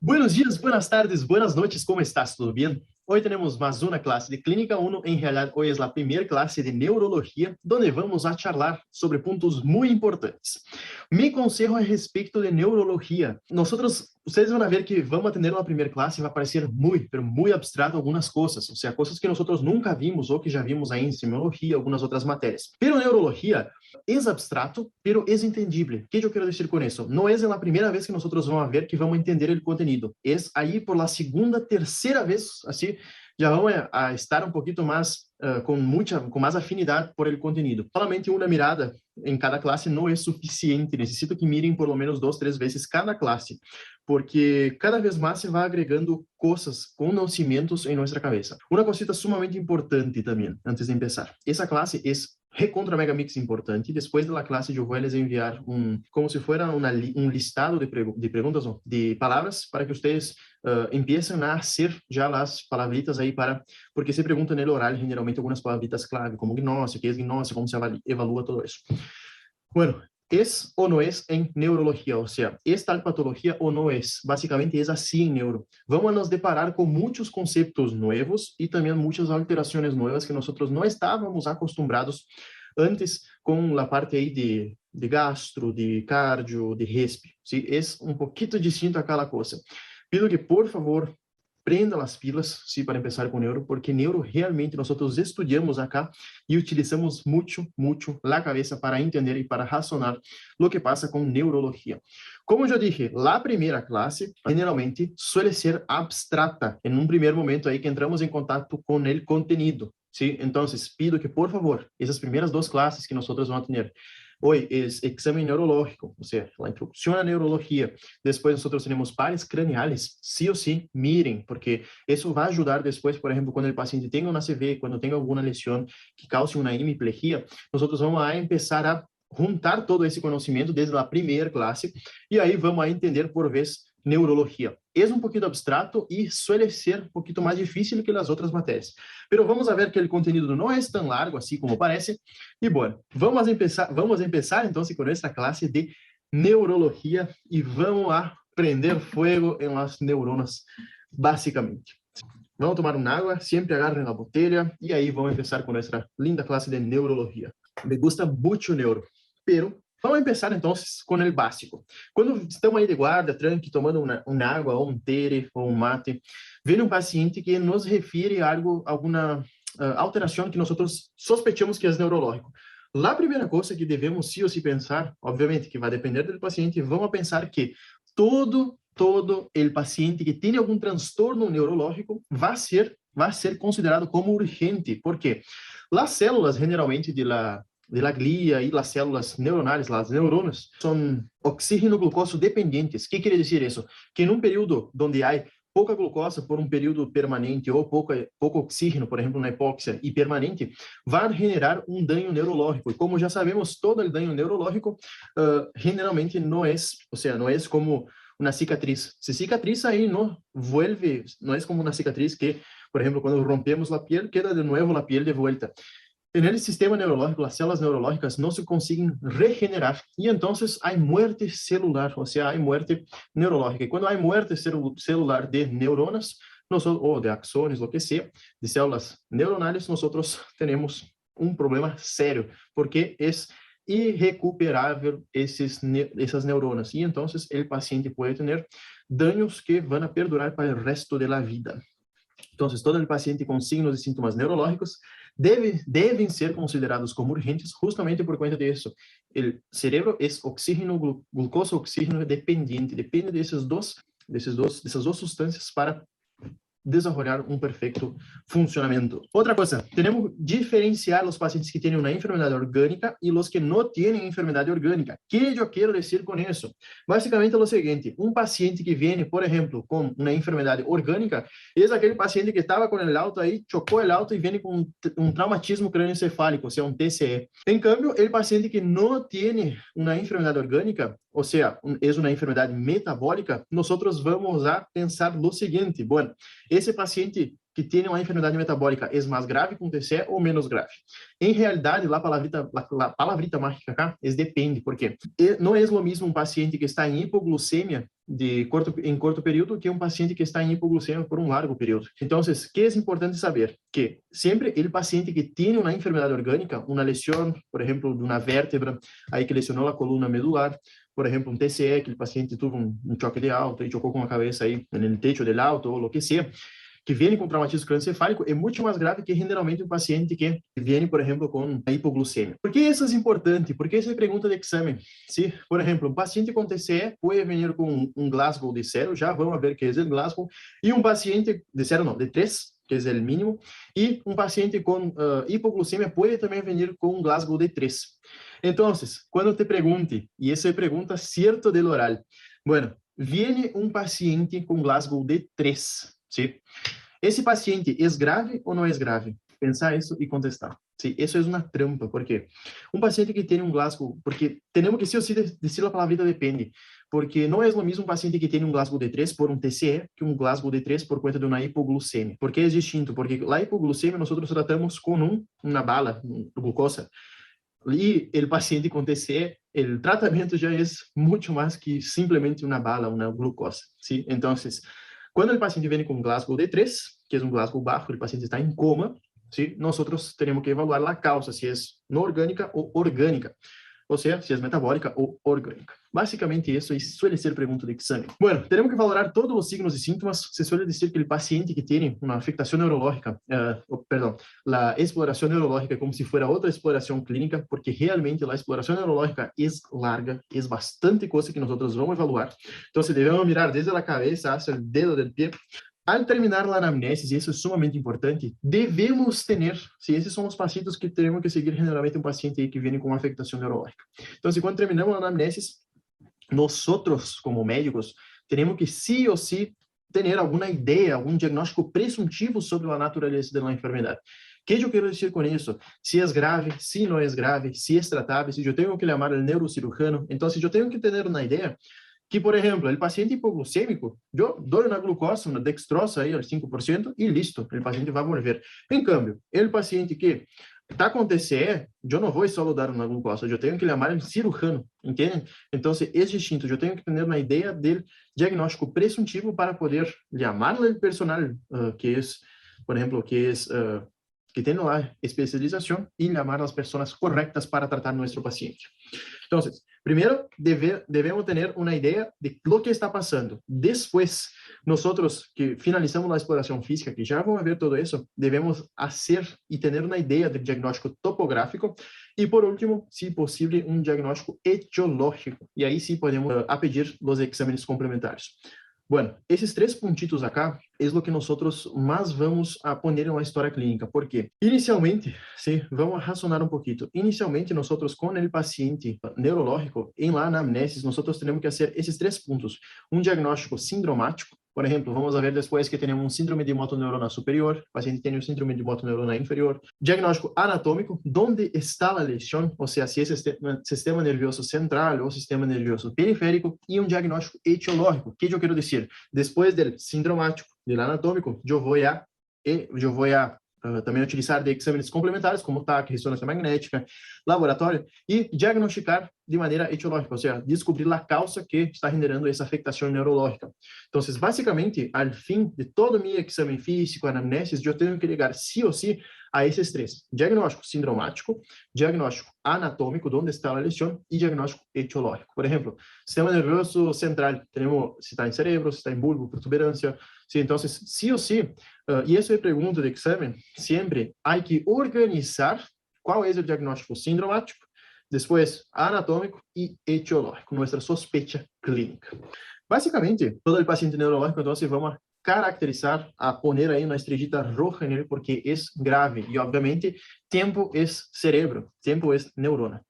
Buenos días, buenas tardes, buenas noches, ¿cómo estás? ¿Todo bien? Hoy tenemos más una clase de Clínica 1. En realidad, hoy es la primera clase de Neurología, donde vamos a charlar sobre puntos muy importantes. Mi consejo es respecto de Neurología. Ustedes van a ver que vamos a tener una primera clase y va a parecer muy, pero muy abstrato algunas cosas, o sea, cosas que nosotros nunca vimos o que ya vimos ahí en Semiología, algunas otras materias. Pero Neurología es abstrato, pero es entendible. ¿Qué yo quiero decir con eso? No es la primera vez que nosotros vamos a ver que vamos a entender el contenido. Es ahí por la segunda, tercera vez, así, ya vamos a estar un poquito más, con más afinidad por el contenido. Solamente una mirada en cada clase no es suficiente. Necesito que miren por lo menos 2, 3 veces cada clase, porque cada vez más se va agregando cosas, conocimientos en nuestra cabeza. Una cosita sumamente importante también, antes de empezar. Esa clase es recontra mega mix importante. Después de la clase yo voy a les enviar como si fuera un listado de preguntas, no, de palabras, para que ustedes empiecen a hacer ya las palabritas ahí porque se preguntan en el oral generalmente algunas palabritas clave, como gnose, qué es gnose, cómo se evalúa todo eso. Bueno, ¿es o no es en neurología? O sea, ¿es tal patología o no es? Básicamente es así en neuro. Vamos a nos deparar con muchos conceptos nuevos y también muchas alteraciones nuevas que nosotros no estábamos acostumbrados antes con la parte ahí de gastro, de cardio, de respi. ¿Sí? Es un poquito distinto a cada cosa. Pido que, por favor, prenda las pilas, sí, para empezar con neuro, porque neuro realmente nosotros estudiamos acá y utilizamos mucho, mucho la cabeza para entender y para razonar lo que pasa con neurología. Como yo dije, la primera clase generalmente suele ser abstrata, en un primer momento ahí que entramos en contacto con el contenido, ¿sí? Entonces, pido que, por favor, esas primeras 2 clases que nosotros vamos a tener, hoy es examen neurológico, o sea, la introducción a neurología. Después nosotros tenemos pares craneales, sí o sí, miren, porque eso va a ayudar después, por ejemplo, cuando el paciente tenga una CV, cuando tenga alguna lesión que cause una hemiplegia, nosotros vamos a empezar a juntar todo esse conhecimento desde a primeira classe e aí vamos a entender por vez neurologia. É um pouquinho abstrato e suele ser um pouquinho mais difícil que as outras matérias. Pero vamos a ver que o conteúdo não é tão largo assim como parece. E bueno, vamos empezar então com essa classe de neurologia e vamos a prender fuego em las neuronas, basicamente. Vamos tomar uma água, sempre agarrem a botella e aí vamos começar com nossa linda classe de neurologia. Me gusta mucho neuro, pero vamos empezar entonces con el básico. Cuando estamos ahí de guarda, tranqui, tomando una agua o un tere o un mate, viene un paciente que nos refiere a alguna alteración que nosotros sospechamos que es neurológico. La primera cosa que devemos sí o sí pensar, obviamente que va a depender del paciente, vamos a pensar que todo el paciente que tiene algún trastorno neurológico va a ser considerado como urgente. ¿Por qué? Las células generalmente de la glia y las células neuronales, las neuronas, son oxígeno-glucoso dependientes. ¿Qué quiere decir eso? Que en un periodo donde hay poca glucosa por un periodo permanente o poco oxígeno, por ejemplo, una hipoxia y permanente, va a generar un daño neurológico. Y como ya sabemos, todo el daño neurológico generalmente no es como una cicatriz. Se cicatriza ahí no vuelve, no es como una cicatriz que, por ejemplo, cuando rompemos la piel, queda de nuevo la piel de vuelta. En el sistema neurológico, las células neurológicas no se consiguen regenerar y entonces hay muerte celular, o sea, hay muerte neurológica. Y cuando hay muerte celular de neuronas o de axones, lo que sea, de células neuronales, nosotros tenemos un problema serio, porque es irrecuperável esas neuronas y entonces el paciente puede tener daños que van a perdurar para el resto de la vida. Entonces, todo el paciente con signos y síntomas neurológicos deben ser considerados como urgentes justamente por cuenta de eso. El cerebro es oxígeno, glucosa, oxígeno dependiente, depende de esas dos sustancias para desarrollar un perfecto funcionamiento. Otra cosa, tenemos que diferenciar los pacientes que tienen una enfermedad orgánica y los que no tienen enfermedad orgánica. ¿Qué yo quiero decir con eso? Básicamente lo siguiente, un paciente que viene, por ejemplo, con una enfermedad orgánica, es aquel paciente que estaba con el auto ahí, chocó el auto y viene con un traumatismo craneoencefálico, o sea, un TCE. En cambio, el paciente que no tiene una enfermedad orgánica, o sea, es una enfermedad metabólica, nosotros vamos a pensar lo siguiente, bueno, esse paciente que tienen uma enfermedade metabólica é mais grave com TCE ou menos grave? Em realidade, a palavrita mágica acá é depende, porque não é o mesmo um paciente que está em hipoglucemia em corto período que um paciente que está em hipoglucemia por um largo período. Então, o que é importante saber? Que sempre o paciente que tem uma enfermedade orgânica, uma lesão, por exemplo, de uma vértebra, aí que lesionou a coluna medular, por exemplo, um TCE, que o paciente teve um choque de auto e chocou com a cabeça aí no techo do auto, ou o que seja, que vem com traumatismo crânioencefálico é muito mais grave que generalmente um paciente que vem, por exemplo, com hipoglucemia. Por que isso é importante? Porque essa é a pergunta de exame. Se, por exemplo, um paciente com TCE pode vir com um Glasgow de 0, já vamos ver que é o Glasgow, e um paciente de 0 não, de 3, que é o mínimo, e um paciente com hipoglucemia pode também vir com um Glasgow de 3. Então, quando te pergunte, e essa é a pergunta certa do oral, bueno, viene um paciente com Glasgow de 3, ¿sí? Esse paciente é grave ou não é grave? Pensar isso e contestar. Sí, isso é uma trampa, porque um paciente que tem um Glasgow, porque temos que sim ou sim dizer a palavra depende, porque não é o mesmo um paciente que tem um Glasgow de 3 por um TCE que um Glasgow de 3 por conta de uma hipoglucemia. Por que é distinto? Porque a hipoglucemia nós tratamos com uma bala, glucosa, e o paciente com TCE, o tratamento já é muito mais que simplesmente uma bala, uma glucosa. ¿Sí? Então, quando o paciente vem com Glasgow de 3, que é um Glasgow baixo, o paciente está em coma, ¿sí? Nós temos que evaluar a causa, se é não orgânica ou orgânica, ou seja, se é metabólica ou orgânica. Basicamente, isso suele ser pergunta de exame. Bueno, temos que valorar todos os signos e sintomas. Se suele dizer que o paciente que tem uma afectação neurológica, a exploração neurológica é como se fosse outra exploração clínica, porque realmente a exploração neurológica é larga, é bastante coisa que nós vamos evaluar. Então, devemos mirar desde a cabeça até o dedo do pé. Al terminar a anamnese, e isso é sumamente importante, devemos ter, se esses são os pacientes que teremos que seguir generalmente um paciente aí que vem com uma afectação neurológica. Então, quando terminamos a anamnese, nós, como médicos, temos que sim ou sim ter alguma ideia, algum diagnóstico presuntivo sobre a natureza da enfermidade. O que eu quero dizer com isso? Se é grave, se não é grave, se é tratável, se eu tenho que chamar o neurocirurgião. Então, se eu tenho que ter uma ideia, que, por exemplo, o paciente hipoglucêmico, eu dou uma glucosa, uma dextrosa aí, al 5%, e listo, o paciente vai morrer. Em câmbio, o paciente que está com TCE, eu não vou só dar uma glucosa, eu tenho que chamar um cirurgião, entendem? Então, é distinto, eu tenho que ter uma ideia do diagnóstico presuntivo para poder chamar o personal que é, por exemplo, que tem lá especialização e chamar as pessoas corretas para tratar nosso paciente. Então, primeiro, devemos ter uma ideia de lo que está passando. Depois, nós que finalizamos a exploração física, que já vamos ver tudo isso, devemos fazer e ter uma ideia do diagnóstico topográfico e, por último, se possível, um diagnóstico etiológico. E aí sim podemos pedir os exames complementares. Bueno, esses 3 pontitos acá é o que nós mais vamos a poner na história clínica. Por quê? Inicialmente, vamos razonar um pouquinho. Inicialmente, nós com o paciente neurológico, em la anamnesis, nós temos que fazer esses 3 pontos. Um diagnóstico sindromático. Por exemplo, vamos ver depois que temos um síndrome de motoneurona superior, o paciente tem um síndrome de motoneurona inferior. Diagnóstico anatômico, onde está a lesão, ou seja, se é sistema nervioso central ou sistema nervioso periférico, e um diagnóstico etiológico. O que eu quero dizer? Depois do sindromático, do anatômico, eu vou também utilizar de exames complementares, como TAC, ressonância magnética, laboratório, e diagnosticar de maneira etiológica, ou seja, descobrir a causa que está generando essa afectação neurológica. Então, basicamente, ao fim de todo o meu exame físico, anamnese, eu tenho que ligar sim ou sim a esses 3. Diagnóstico sindromático, diagnóstico anatômico, onde está a lesão, e diagnóstico etiológico. Por exemplo, sistema nervioso central, temos se está em cerebro, se está em bulbo, protuberância. Sim, então, sim ou sim, e essa é a pergunta do exame, sempre há que organizar qual é o diagnóstico sindromático, depois anatômico e etiológico, nossa suspeita clínica. Basicamente, todo o paciente neurológico, então, vamos caracterizar, a poner aí uma estrellita roja nele, porque é grave, e obviamente, tempo é cerebro, tempo é neurona.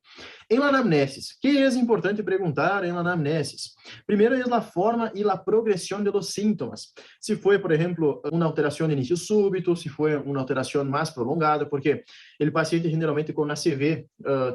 Em anamnesis, que é importante perguntar em anamnesis? Primeiro é a forma e a progressão dos sintomas. Se foi, por exemplo, uma alteração de início súbito, se foi uma alteração mais prolongada, porque o paciente geralmente com ACV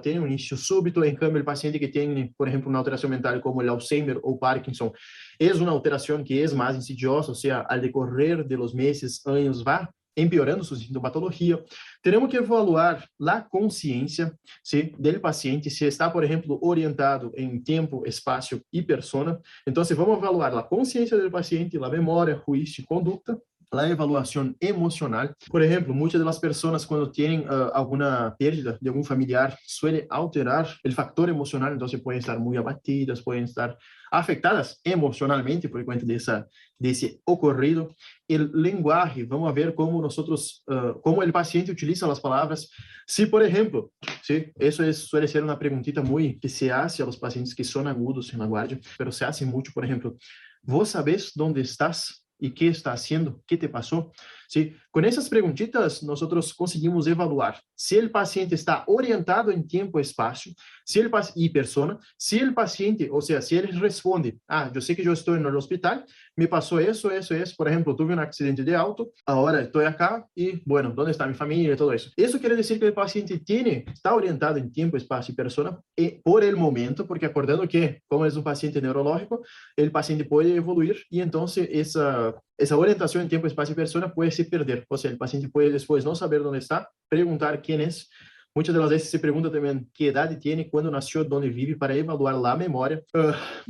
tem um início súbito, em câmbio, o paciente que tem, por exemplo, uma alteração mental como o Alzheimer ou Parkinson, é uma alteração que é mais insidiosa, ou seja, ao decorrer de los meses, anos, vai empeorando su sintomatología. Tenemos que evaluar la conciencia, ¿sí?, del paciente, si está, por ejemplo, orientado en tiempo, espacio y persona. Entonces, vamos a evaluar la conciencia del paciente, la memoria, juicio y conducta, la evaluación emocional. Por ejemplo, muchas de las personas cuando tienen alguna pérdida de algún familiar suele alterar el factor emocional, entonces pueden estar muy abatidas, pueden estar afectadas emocionalmente por cuenta de ese ocurrido. El lenguaje, vamos a ver cómo nosotros, cómo el paciente utiliza las palabras. Si, por ejemplo, sí, suele ser una preguntita muy que se hace a los pacientes que son agudos en la guardia, pero se hace mucho, por ejemplo, ¿vos sabés dónde estás? ¿Y qué está haciendo? ¿Qué te pasó? ¿Sí? Con esas preguntitas, nosotros conseguimos evaluar si el paciente está orientado en tiempo y espacio, y persona, si el paciente, o sea, si él responde, yo sé que yo estoy en el hospital, me pasó eso, por ejemplo, tuve un accidente de auto, ahora estoy acá y, bueno, ¿dónde está mi familia? Todo eso. Eso quiere decir que el paciente está orientado en tiempo, espacio y persona por el momento, porque acordando que, como es un paciente neurológico, el paciente puede evoluir y entonces esa orientación en tiempo, espacio y persona puede se perder. O sea, el paciente puede después no saber dónde está, preguntar quién es. Muchas de las veces se pregunta también qué edad tiene, cuándo nació, dónde vive, para evaluar la memoria.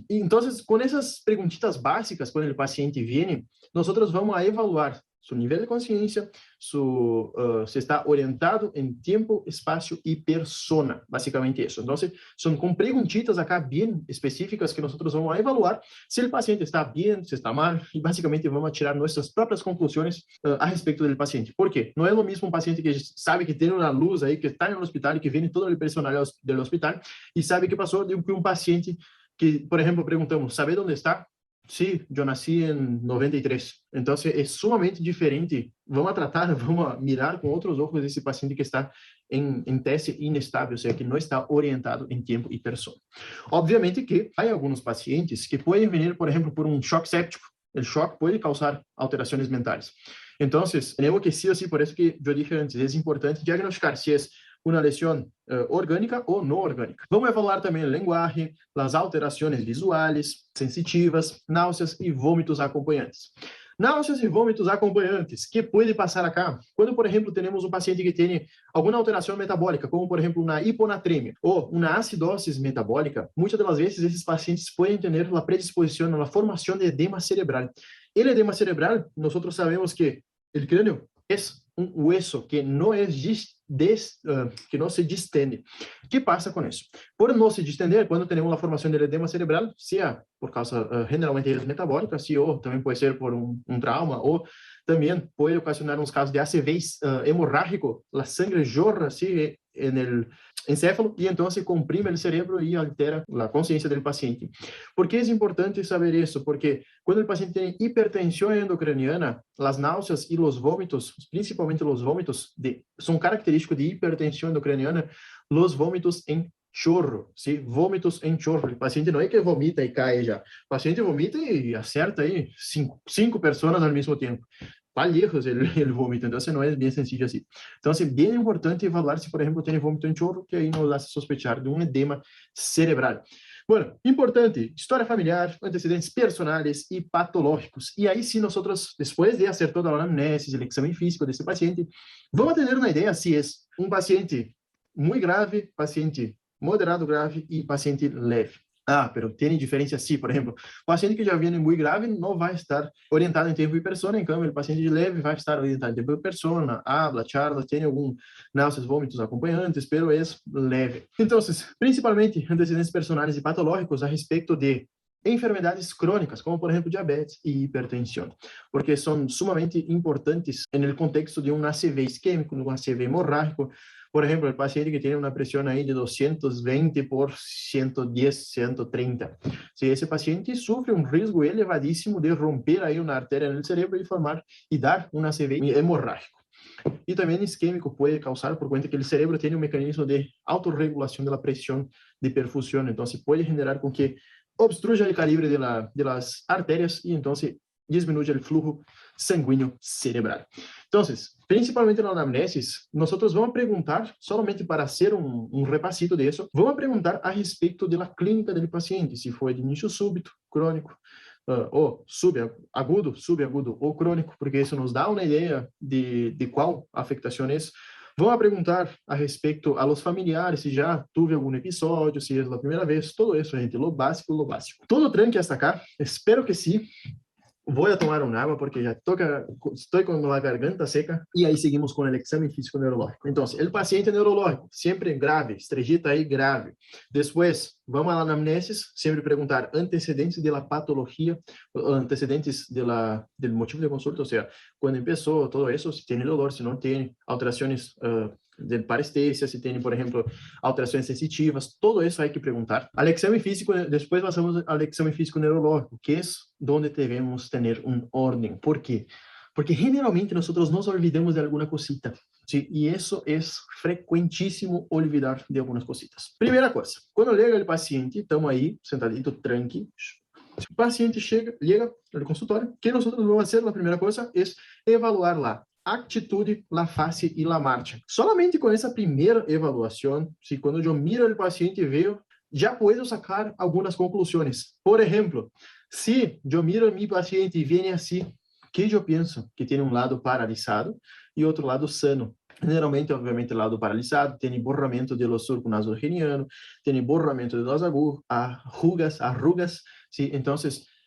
Entonces, con esas preguntitas básicas, cuando el paciente viene, nosotros vamos a evaluar su nivel de conciencia, si está orientado en tiempo, espacio y persona, básicamente eso. Entonces, son con preguntitas acá bien específicas que nosotros vamos a evaluar si el paciente está bien, si está mal, y básicamente vamos a tirar nuestras propias conclusiones a respecto del paciente. ¿Por qué? No es lo mismo un paciente que sabe que tiene una luz ahí, que está en el hospital y que viene todo el personal del hospital y sabe qué pasó, de que un paciente que, por ejemplo, preguntamos, ¿sabe dónde está? Sí, yo nací en 93. Entonces, es sumamente diferente. Vamos a tratar, vamos a mirar con otros ojos ese paciente que está en teste inestable, o sea, que no está orientado en tiempo y persona. Obviamente que hay algunos pacientes que pueden venir, por ejemplo, por un shock séptico. El shock puede causar alteraciones mentales. Entonces, tenemos que sí o sí, por eso que yo dije antes, es importante diagnosticar si es una lesión orgánica o no orgánica. Vamos a evaluar también el lenguaje, las alteraciones visuales, sensitivas, náuseas y vómitos acompañantes. Náuseas y vómitos acompañantes, ¿qué puede pasar acá? Cuando, por ejemplo, tenemos un paciente que tiene alguna alteración metabólica, como, por ejemplo, una hiponatremia o una acidosis metabólica, muchas de las veces esses pacientes pueden tener la predisposición a la formación de edema cerebral. El edema cerebral, nosotros sabemos que el cráneo es un hueso que no que no se distende. ¿Qué pasa con eso? Por no se distender, cuando tenemos la formación del edema cerebral, sea por causa generalmente metabólica, sí, o también puede ser por un trauma, o también puede ocasionar unos casos de ACV hemorrágico, la sangre jorra así en el encéfalo y entonces comprime el cerebro y altera la conciencia del paciente. ¿Por qué es importante saber eso? Porque cuando el paciente tiene hipertensión endocraniana, las náuseas y los vómitos, principalmente los vómitos, son característicos de hipertensión endocraniana, los vómitos en chorro, ¿sí? Vómitos en chorro. El paciente no es que vomita y cae ya. El paciente vomita y acerta ahí cinco personas al mismo tiempo. Va lejos el vómito, entonces no es bien sencillo así. Entonces, bien importante evaluar si, por ejemplo, tiene vómito en chorro, que ahí nos hace sospechar de un edema cerebral. Bueno, importante, historia familiar, antecedentes personales y patológicos. Y ahí sí nosotros, después de hacer toda la anamnesis, el examen físico de ese paciente, vamos a tener una idea si es un paciente muy grave, paciente moderado grave y paciente leve. Pero tiene diferencia sí, por ejemplo, o paciente que já viene muy grave no vai estar orientado em tempo e persona, em cambio, o paciente leve vai estar orientado em tempo e persona, habla, charla, tem algum náuseas, vômitos acompanhantes, pero é leve. Então, principalmente antecedentes personais e patológicos a respeito de enfermedades crônicas, como por exemplo diabetes e hipertensão, porque são sumamente importantes no contexto de um ACV isquêmico, um ACV hemorrágico. Por ejemplo, el paciente que tiene una presión ahí de 220 por 110, 130. Si ese paciente sufre un riesgo elevadísimo de romper ahí una arteria en el cerebro y formar y dar un ACV hemorrágico. Y también isquémico puede causar por cuenta que el cerebro tiene un mecanismo de autorregulación de la presión de perfusión. Entonces puede generar con que obstruya el calibre de las arterias y entonces disminuye el flujo sanguíneo cerebral. Entonces, principalmente na anamnesis, nosotros vamos a preguntar, solamente para hacer un repasito de eso, vamos a preguntar a respeito de la clínica del paciente, si fue de inicio súbito, crônico, ou subagudo, subagudo ou crônico, porque isso nos dá uma ideia de qual afectação é. Vão a perguntar a respeito a los familiares, se já tive algum episódio, se é a primeira vez, todo isso, gente, lo básico, lo básico. Todo tranque hasta acá? Espero que sim. Vou a tomar um água porque já estou com a garganta seca e aí seguimos com o exame físico neurológico. Então, o paciente neurológico, sempre grave, estrellita aí grave. Depois, vamos à anamnesis, sempre perguntar antecedentes da patologia, antecedentes do motivo de consulta, ou seja, quando começou, todo isso, se tem dolor, se não tem, alterações de parestesia, se tem, por exemplo, alterações sensitivas, todo isso hay que perguntar. Al exame físico, depois passamos ao exame físico neurológico, que é onde devemos ter um ordem. ¿Por quê? Porque generalmente nós nos olvidamos de alguma cosita, ¿sí? E isso é frequentíssimo olvidar de algumas cositas. Primeira coisa, quando chega o paciente, estamos aí, sentadito, tranqui. Se o paciente chega no consultório, o que nós vamos fazer? A primeira coisa é evaluar lá atitude, la face e la marcha. Solamente com essa primeira avaliação, se quando eu miro o paciente e vejo, já posso sacar algumas conclusões. Por exemplo, se eu miro meu paciente e vem assim, que eu penso? Que tem um lado paralisado e outro lado sano. Geralmente, obviamente, o lado paralisado tem borramento do surco nasogeniano, tem borramento de los arrugas, ¿sí? Então,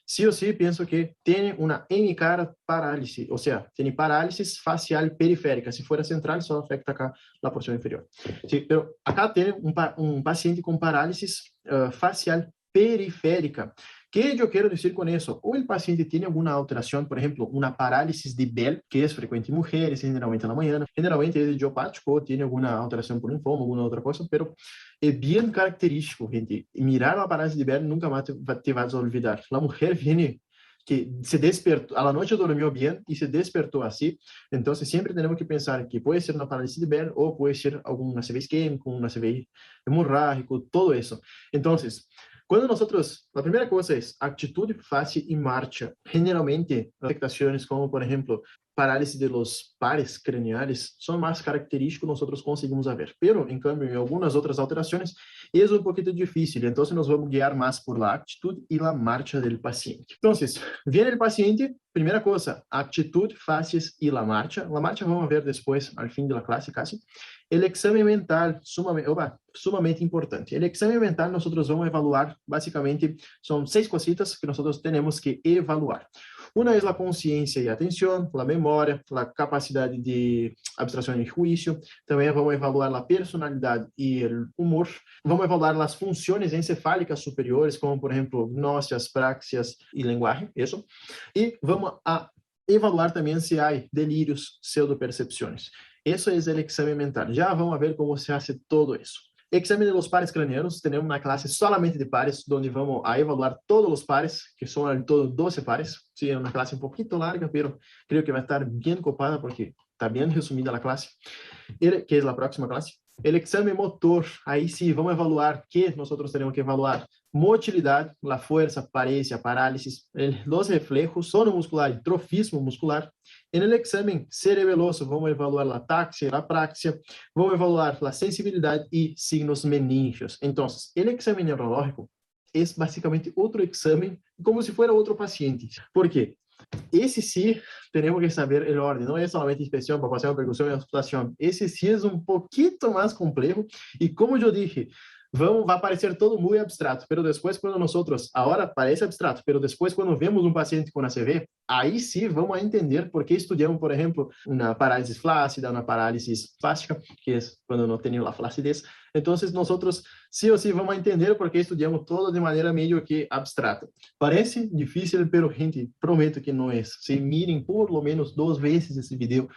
sí o sí pienso que tiene una hemicara parálisis, o sea, tiene parálisis facial periférica. Si fuera central, solo afecta acá la porción inferior. Sí, pero acá tiene un paciente con parálisis facial periférica. ¿Qué yo quiero decir con eso? O el paciente tiene alguna alteración, por ejemplo, una parálisis de Bell, que es frecuente en mujeres, generalmente en la mañana, generalmente es idiopático, o tiene alguna alteración por linfoma, alguna otra cosa, pero es bien característico, gente. Mirar a parálisis de Bell nunca más te vas a olvidar. La mujer viene que se despertou, a la noche dormiu bem e se despertou assim, então sempre temos que pensar que pode ser uma paralisia de Bell ou pode ser algum ACV isquêmico, um ACV hemorrágico, todo isso. Então, quando nós, a primeira coisa é atitude, face e marcha. Generalmente, afectações como, por exemplo, parálise de los pares craniales são mais característicos, nós conseguimos ver. Pero, em cambio, em algumas outras alterações, é um pouquinho difícil. Então, nós vamos guiar mais por la atitude e la marcha do paciente. Então, vem o paciente, primeira coisa, atitude, faces e la marcha. La marcha vamos ver depois, ao fim da classe, casi. O exame mental, sumamente importante. O exame mental, nós vamos evaluar, basicamente, são 6 cositas que nós temos que evaluar. Uma é a consciência e atenção, a memória, a capacidade de abstração e juízo. Também vamos evaluar a personalidade e o humor. Vamos evaluar as funções encefálicas superiores, como, por exemplo, gnóstias, praxias e linguagem, isso. E vamos a evaluar também se há delírios, pseudopercepções. Isso é o exame mental. Já vamos ver como se faz todo isso. Exame de los pares cranianos, temos uma classe solamente de pares, onde vamos a evaluar todos os pares, que são em todo 12 pares. Sí, é uma classe um pouquinho larga, mas creio que vai estar bem copada, porque está bem resumida a classe, que é a próxima classe. O exame motor, aí sim, vamos evaluar, que nós temos que evaluar motilidade, a força, parecia, parálise, os reflejos, sono muscular e trofismo muscular. E no exame cerebeloso, vamos evaluar a ataxia e a praxia, vamos evaluar a sensibilidade e signos meníngeos. Então, o exame neurológico é basicamente outro exame, como se fosse outro paciente. Por quê? Esse sim, temos que saber a ordem, não é somente inspeção, palpação, percussão e auscultação. Esse sim é um pouquinho mais complexo e, como eu disse, vai parecer todo muito abstrato, pero depois quando nós, agora parece abstrato, pero depois quando vemos um paciente com ACV, aí sim vamos a entender por que estudamos, por exemplo, uma parálise flácida, uma parálise fástica, que é quando não tem a flacidez. Então, nós sim ou sim vamos a entender por que estudamos todo de maneira meio que abstrata. Parece difícil, pero gente, prometo que não é. Se mirem por lo menos 2 vezes esse vídeo,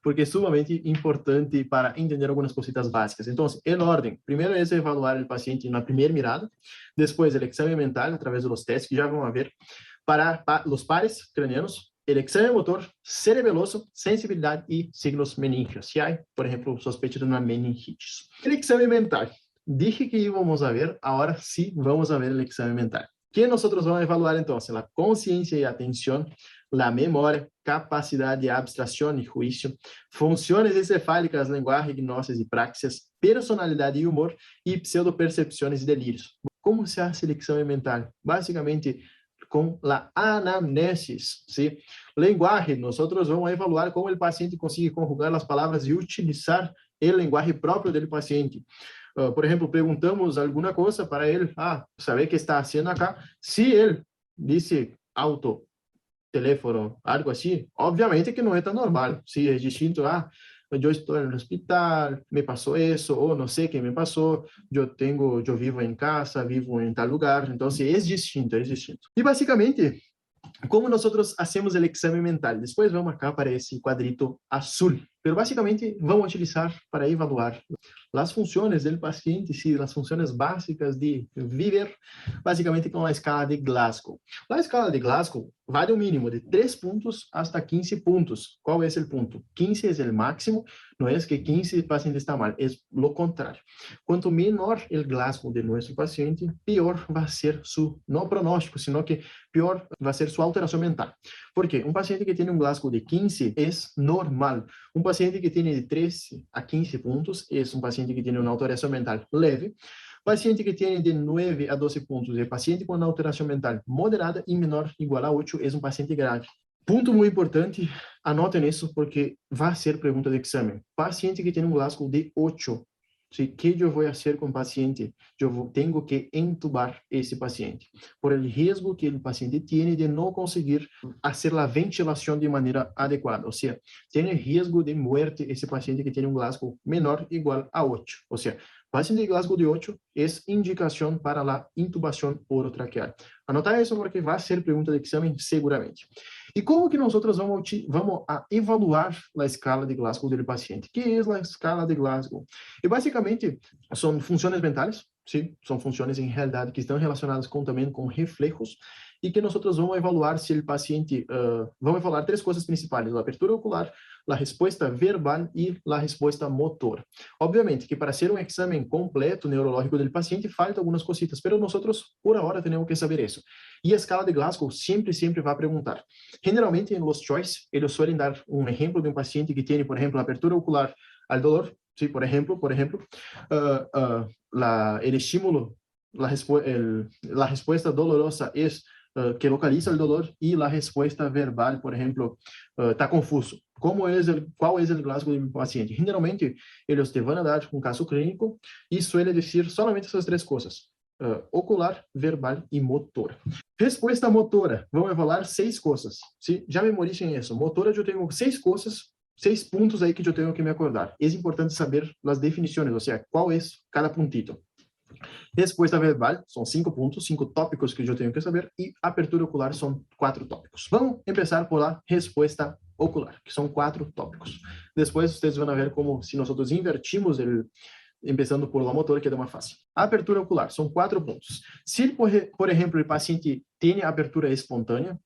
porque é sumamente importante para entender algumas cositas básicas. Então, em ordem, primeiro é evaluar o paciente na primeira mirada, depois o exame mental, através dos testes que já vamos ver, para os pares cranianos, o exame motor, cerebeloso, sensibilidade e signos meníngeos. Se há, por exemplo, suspeita de uma meningite. O exame mental. Dije que íamos a ver, agora sim vamos a ver o exame mental. Que nós vamos evaluar, então? A consciência e atenção, a memória, capacidade de abstração e juízo, funções encefálicas, linguagem, gnoses e praxias, personalidade e humor, e pseudopercepções e delírios. Como se faz a exame mental? Basicamente, com a anamnesis, ¿sí? Lenguaje, nosotros vamos a evaluar como el paciente consigue conjugar las palabras y utilizar el lenguaje propio del paciente. Por ejemplo, perguntamos alguma coisa para ele, saber o que está fazendo acá. Se ele disse auto, teléfono, algo assim, obviamente que não é tão normal. Se é distinto, eu estou no hospital, me passou isso, ou não sei quem me passou, eu vivo em casa, vivo em tal lugar, então é distinto, é distinto. E basicamente, como nós hacemos o exame mental? Depois vamos acá para esse quadrito azul. Pero básicamente vamos utilizar para evaluar as funções do paciente, sim, as funções básicas de viver, basicamente com a escala de Glasgow. A escala de Glasgow vai do mínimo de 3 pontos hasta 15 pontos. Qual é o ponto? 15 é o máximo, não é que 15 o paciente está mal, é o contrário. Quanto menor o Glasgow de nosso paciente, pior vai ser su, não pronóstico, sino que pior vai ser sua alteração mental. Por quê? Um paciente que tem um Glasgow de 15 é normal. Um paciente que tem de 13 a 15 pontos é um paciente que tem uma alteração mental leve. Paciente que tem de 9 a 12 pontos é paciente com uma alteração mental moderada e menor igual a 8 é um paciente grave. Ponto muito importante, anotem isso porque vai ser pergunta de exame. Paciente que tem um Glasgow de 8, ¿sí? ¿Qué yo voy a hacer con el paciente? Tengo que entubar ese paciente por el riesgo que el paciente tiene de no conseguir hacer la ventilación de manera adecuada. O sea, tiene riesgo de muerte ese paciente que tiene un Glasgow menor igual a 8. O sea, paciente de Glasgow de 8 es indicación para la intubación orotraqueal. Anotar isso porque vai ser pergunta de exame seguramente. E como que nós vamos a evaluar a escala de Glasgow do paciente? Que é a escala de Glasgow? E basicamente são funções mentais, sim, são funções em realidade que estão relacionadas também com reflejos e que nós vamos evaluar se o paciente, vamos evaluar 3 coisas principais: a abertura ocular, a resposta verbal e a resposta motor. Obviamente que para ser um exame completo neurológico do paciente falta algumas cositas, mas nós por agora temos que saber isso. E a escala de Glasgow sempre vai perguntar. Generalmente, em los choice, eles suelen dar um exemplo de um paciente que tem, por exemplo, abertura ocular al dolor. Sí, por ejemplo, el estímulo, la respuesta dolorosa es que localiza el dolor y la respuesta verbal, por ejemplo, está confuso. ¿Cuál es el Glasgow del paciente? Generalmente, ellos te van a dar un caso clínico y suele decir solamente esas 3 cosas. Ocular, verbal e motora. Resposta motora, vamos evaluar 6 coisas. ¿Sí? Já memoricem isso. Motora, eu tenho 6 coisas, 6 pontos aí que eu tenho que me acordar. É importante saber as definições, ou seja, qual é cada puntito. Resposta verbal, são 5 pontos, 5 tópicos que eu tenho que saber, e apertura ocular são 4 tópicos. Vamos começar por a resposta ocular, que são 4 tópicos. Depois, vocês vão ver como se nós invertimos começando por la motora, que é mais fácil. A apertura ocular, são 4 pontos. Se, por exemplo, o paciente tem abertura espontânea,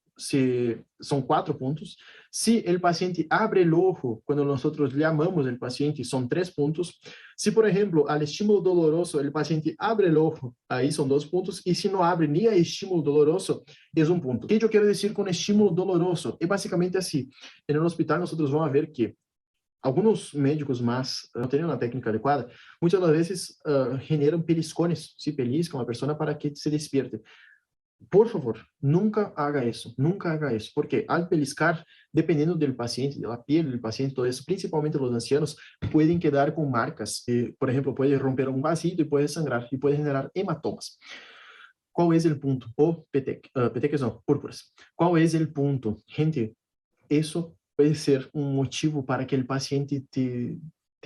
são 4 pontos. Se o paciente abre o ojo quando nós chamamos o paciente, são 3 pontos. Se, por exemplo, ao estímulo doloroso, o paciente abre o ojo, aí são 2 pontos. E se não abre nem a estímulo doloroso, é 1 ponto. O que eu quero dizer com estímulo doloroso? É basicamente assim. No hospital, nós vamos ver que alguns médicos, mas não têm uma técnica adequada, muitas das vezes generam peliscones, se peliscam a pessoa para que se despierte. Por favor, nunca haga isso, porque al peliscar, dependendo do paciente, da pele do paciente, todo isso, principalmente os ancianos, podem quedar com marcas, por exemplo, pode romper um vasito e pode sangrar, e pode generar hematomas. Qual é o ponto? O petequias não, púrpuras. Qual é o ponto? Gente, isso pode ser um motivo para que o paciente te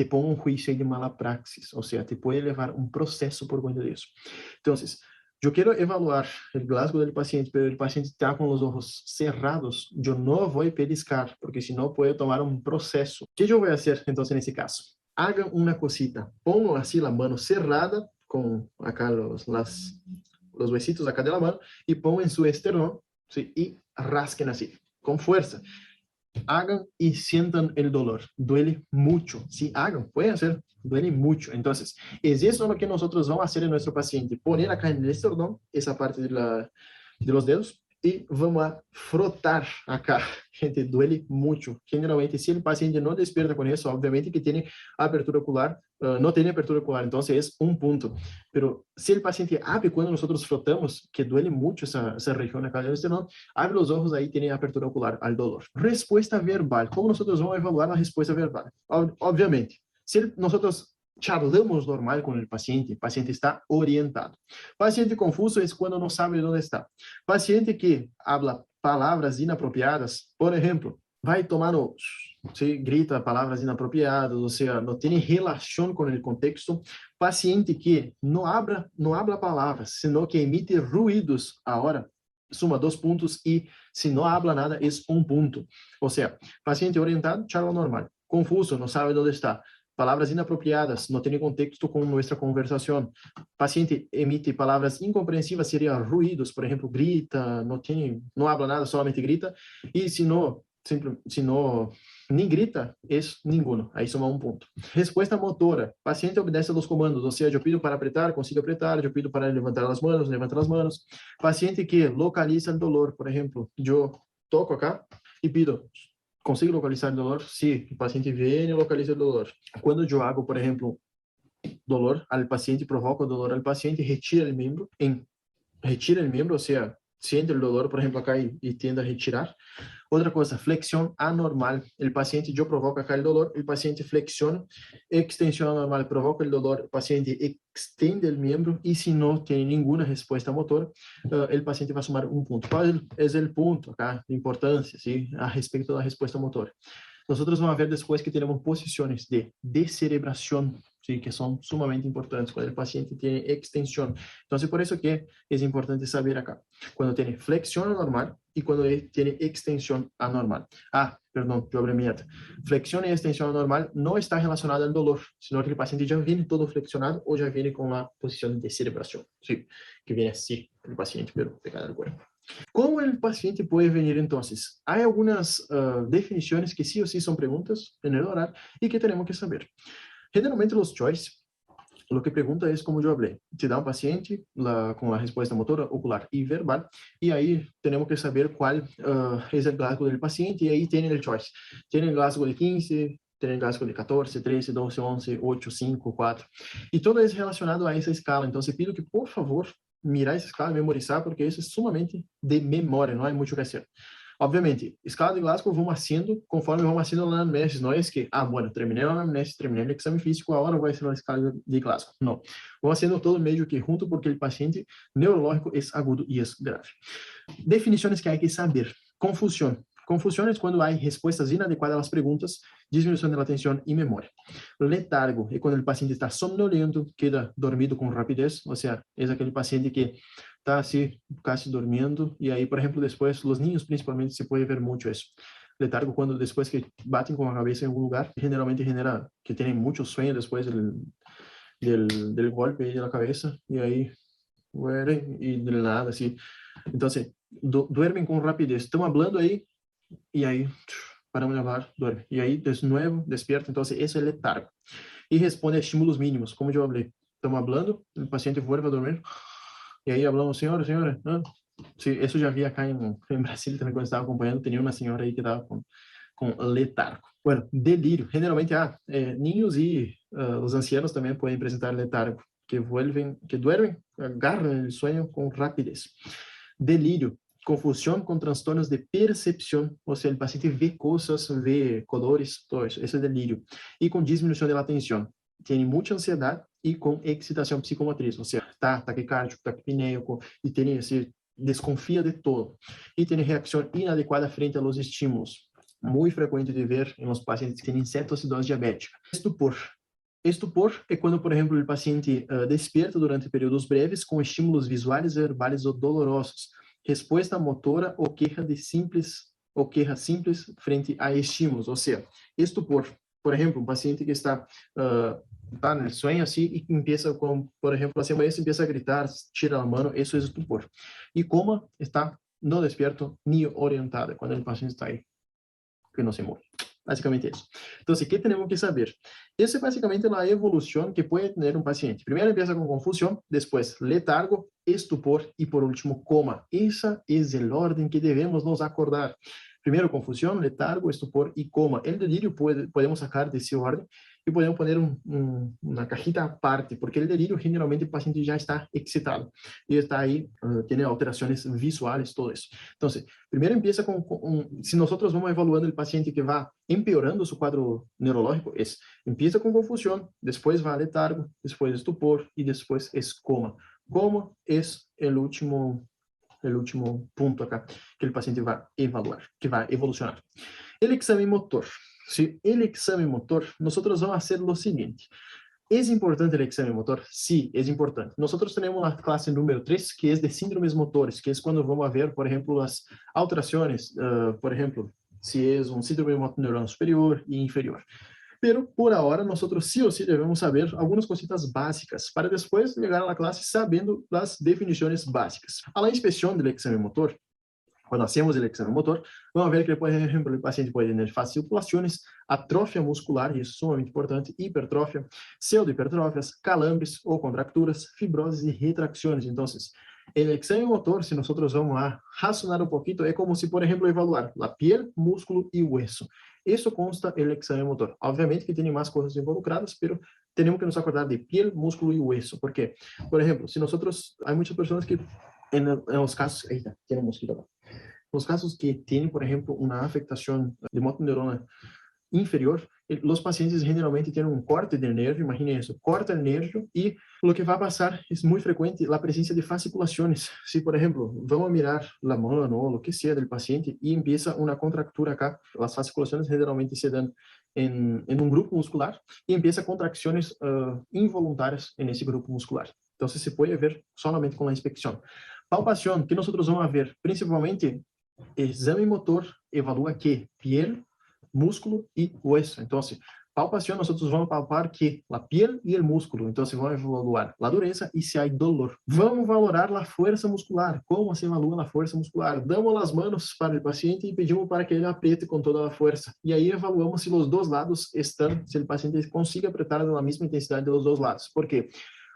ponga um juízo de mala praxis, ou seja, te pode levar um processo por conta disso. Então, eu quero evaluar o Glasgow do paciente, mas o paciente está com os olhos cerrados, eu não vou peliscar, porque senão pode tomar um processo. O que eu vou fazer, então, nesse caso? Hagan uma cosita, pongan assim a mão cerrada, com acá os huesitos acá de la mano, e pongan em seu esternón, ¿sí? E rasquen assim, com força. Hagan y sientan el dolor. Duele mucho. Sí, hagan, pueden hacer. Duele mucho. Entonces, es eso lo que nosotros vamos a hacer en nuestro paciente. Poner acá en el esternón, esa parte de los dedos, y vamos a frotar acá. Gente, duele mucho. Generalmente, si el paciente no despierta con eso, obviamente que tiene apertura ocular, no tiene apertura ocular, entonces es un punto. Pero si el paciente abre cuando nosotros frotamos, que duele mucho esa región acá del esternón, abre los ojos, ahí tiene apertura ocular al dolor. Respuesta verbal. ¿Cómo nosotros vamos a evaluar la respuesta verbal? Obviamente, si nosotros charlamos normal con el paciente está orientado. Paciente confuso es cuando no sabe dónde está. Paciente que habla palabras inapropiadas, por ejemplo, vai tomar no... ¿sí? Grita palabras inapropiadas, o sea, no tiene relación con el contexto. Paciente que no habla palabras, sino que emite ruidos. Ahora, suma 2 puntos y si no habla nada es 1 punto. O sea, paciente orientado, charla normal. Confuso, no sabe dónde está. Palabras inapropiadas, no tiene contexto con nuestra conversación. Paciente emite palabras incompreensivas, serían ruidos, por ejemplo, grita, no habla nada, solamente grita. Y si no ni grita, es ninguno. Ahí suma 1 punto. Respuesta motora. Paciente obedece a los comandos, o sea, yo pido para apretar, consigo apretar, yo pido para levantar las manos, levanta las manos. Paciente que localiza el dolor, por ejemplo, yo toco acá y pido, ¿consigo localizar el dolor? Sí, el paciente viene y localiza el dolor. Cuando yo hago, por ejemplo, dolor al paciente, provoco dolor al paciente, retira el miembro, o sea, siente el dolor, por ejemplo, acá y tiende a retirar. Otra cosa, flexión anormal. El paciente, yo provoco acá el dolor, el paciente flexiona, extensión anormal, provoca el dolor, el paciente extiende el miembro y si no tiene ninguna respuesta motora, el paciente va a sumar 1 punto. ¿Cuál es el punto acá de importancia, sí, a respecto de la respuesta motora? Nosotros vamos a ver después que tenemos posiciones de descerebración, ¿sí? Que son sumamente importantes cuando el paciente tiene extensión. Entonces, por eso que es importante saber acá, cuando tiene flexión anormal y cuando tiene extensión anormal. Perdón, yo abrí mi meta. Flexión y extensión anormal no está relacionada al dolor, sino que el paciente ya viene todo flexionado o ya viene con la posición de descerebración, ¿sí? Que viene así el paciente, pero pegado al cuerpo. ¿Cómo el paciente puede venir entonces? Hay algunas definiciones que sí o sí son preguntas en el oral y que tenemos que saber. Generalmente los choice, lo que pregunta es como yo hablé, te da un paciente con la respuesta motora, ocular y verbal, y ahí tenemos que saber cuál es el Glasgow del paciente, y ahí tienen el choice. Tienen el Glasgow de 15, tienen el Glasgow de 14, 13, 12, 11, 8, 5, 4, y todo es relacionado a esa escala. Entonces pido que por favor mirar essa escala, memorizar, porque isso é sumamente de memória, não há muito o que fazer. Obviamente, escala de Glasgow vamos haciendo conforme vamos haciendo la anamnesis, no es que, bueno, terminé la anamnesis, terminé el examen físico, ahora voy a hacer la escala de Glasgow. No, vamos haciendo todo medio que junto porque el paciente neurológico es agudo y es grave. Definiciones que hay que saber. Confusión. Confusión es cuando hay respuestas inadecuadas a las preguntas, disminución de la atención y memoria. Letargo es cuando el paciente está somnoliento, queda dormido con rapidez, o sea, es aquel paciente que está así casi durmiendo y ahí, por ejemplo, después, los niños principalmente se puede ver mucho eso. Letargo cuando después que baten con la cabeza en algún lugar, generalmente genera que tienen mucho sueño después del golpe de la cabeza y ahí mueren y de nada, así. Entonces, duermen con rapidez. Están hablando ahí y ahí paramos de hablar, duerme. Y ahí de nuevo despierta. Entonces, eso es letargo. Y responde a estímulos mínimos, como yo hablé. Estamos hablando, el paciente vuelve a dormir. Y ahí hablamos, señora. ¿No? Sí, eso ya vi acá en Brasil también cuando estaba acompañando. Tenía una señora ahí que estaba con letargo. Bueno, delírio. Generalmente, niños y los ancianos también pueden presentar letargo, que duermen, agarran el sueño con rapidez. Delírio, confusión con trastornos de percepción, o sea, el paciente ve cosas, ve colores, todo eso, ese es delírio. Y con disminución de la atención, tiene mucha ansiedad y con excitación psicomotriz, o sea, está taquicárdico, taquipneico, y tiene, se desconfía de todo. Y tiene reacción inadecuada frente a los estímulos, muy frecuente de ver en los pacientes que tienen cetoacidose diabética. Estupor. Estupor é quando, por exemplo, o paciente despierta durante períodos breves com estímulos visuais, verbais ou dolorosos, resposta motora ou queja simples frente a estímulos, ou seja, estupor. Por exemplo, um paciente que está no sonho assim e empieza com, por exemplo, assim, amanhã empieza a gritar, tira a mão, isso é estupor. E coma está no despierto ni orientada quando o paciente está aí, que não se move. Básicamente eso. Entonces, ¿qué tenemos que saber? Eso es básicamente la evolución que puede tener un paciente. Primero empieza con confusión, después letargo, estupor y por último coma. Ese es el orden que debemos nos acordar. Primero confusión, letargo, estupor y coma. El delirio podemos sacar de ese orden y podemos poner una cajita aparte, porque el delirio generalmente el paciente ya está excitado y está ahí, tiene alteraciones visuales, todo eso. Entonces, primero empieza si nosotros vamos evaluando el paciente que va empeorando su cuadro neurológico, empieza con confusión, después va a letargo, después estupor y después es coma. Coma es el último punto acá que el paciente va a evaluar, que va a evolucionar. El examen motor. ¿Sí? El examen motor, nosotros vamos a hacer lo siguiente. ¿Es importante el examen motor? Sí, es importante. Nosotros tenemos la clase número 3, que es de síndromes motores, que es cuando vamos a ver, por ejemplo, las alteraciones, por ejemplo, si es un síndrome motor neuronal superior e inferior. Pero, por ahora, nosotros sí o sí debemos saber algunas cositas básicas, para después llegar a la clase sabendo las definiciones básicas. A la inspección del examen motor, cuando hacemos el examen motor, vamos a ver que, por ejemplo, el paciente puede tener fasciculaciones, atrofia muscular, y eso es sumamente importante, hipertrofia, pseudohipertrofias, calambres o contracturas, fibroses y retracciones. Entonces, el examen motor, si nosotros vamos a razonar un poquito, es como si, por ejemplo, evaluar la piel, músculo y hueso. Eso consta el examen motor. Obviamente que tiene más cosas involucradas, pero tenemos que nos acordar de piel, músculo y hueso. Porque, por ejemplo, si nosotros, hay muchas personas que en los casos, ahí está, tiene un mosquito acá. Los casos que tienen, por ejemplo, una afectación de motoneurona inferior, los pacientes generalmente tienen un corte del nervio, imaginen eso, corta el nervio y lo que va a pasar es muy frecuente la presencia de fasciculaciones. Si, por ejemplo, vamos a mirar la mano o lo que sea del paciente y empieza una contractura acá, las fasciculaciones generalmente se dan en un grupo muscular y empieza contracciones involuntarias en ese grupo muscular. Entonces se puede ver solamente con la inspección. Palpación, que nosotros vamos a ver principalmente, exame motor evalúa que piel, músculo y hueso. Entonces, palpación, nosotros vamos a palpar que la piel y el músculo. Entonces, vamos a evaluar la dureza y si hay dolor. Vamos a valorar la fuerza muscular. ¿Cómo se evalúa la fuerza muscular? Damos las manos para el paciente y pedimos para que ele apriete con toda la fuerza. Y ahí evaluamos si los dos lados están, si el paciente consigue apretar de la misma intensidad de los dos lados. Porque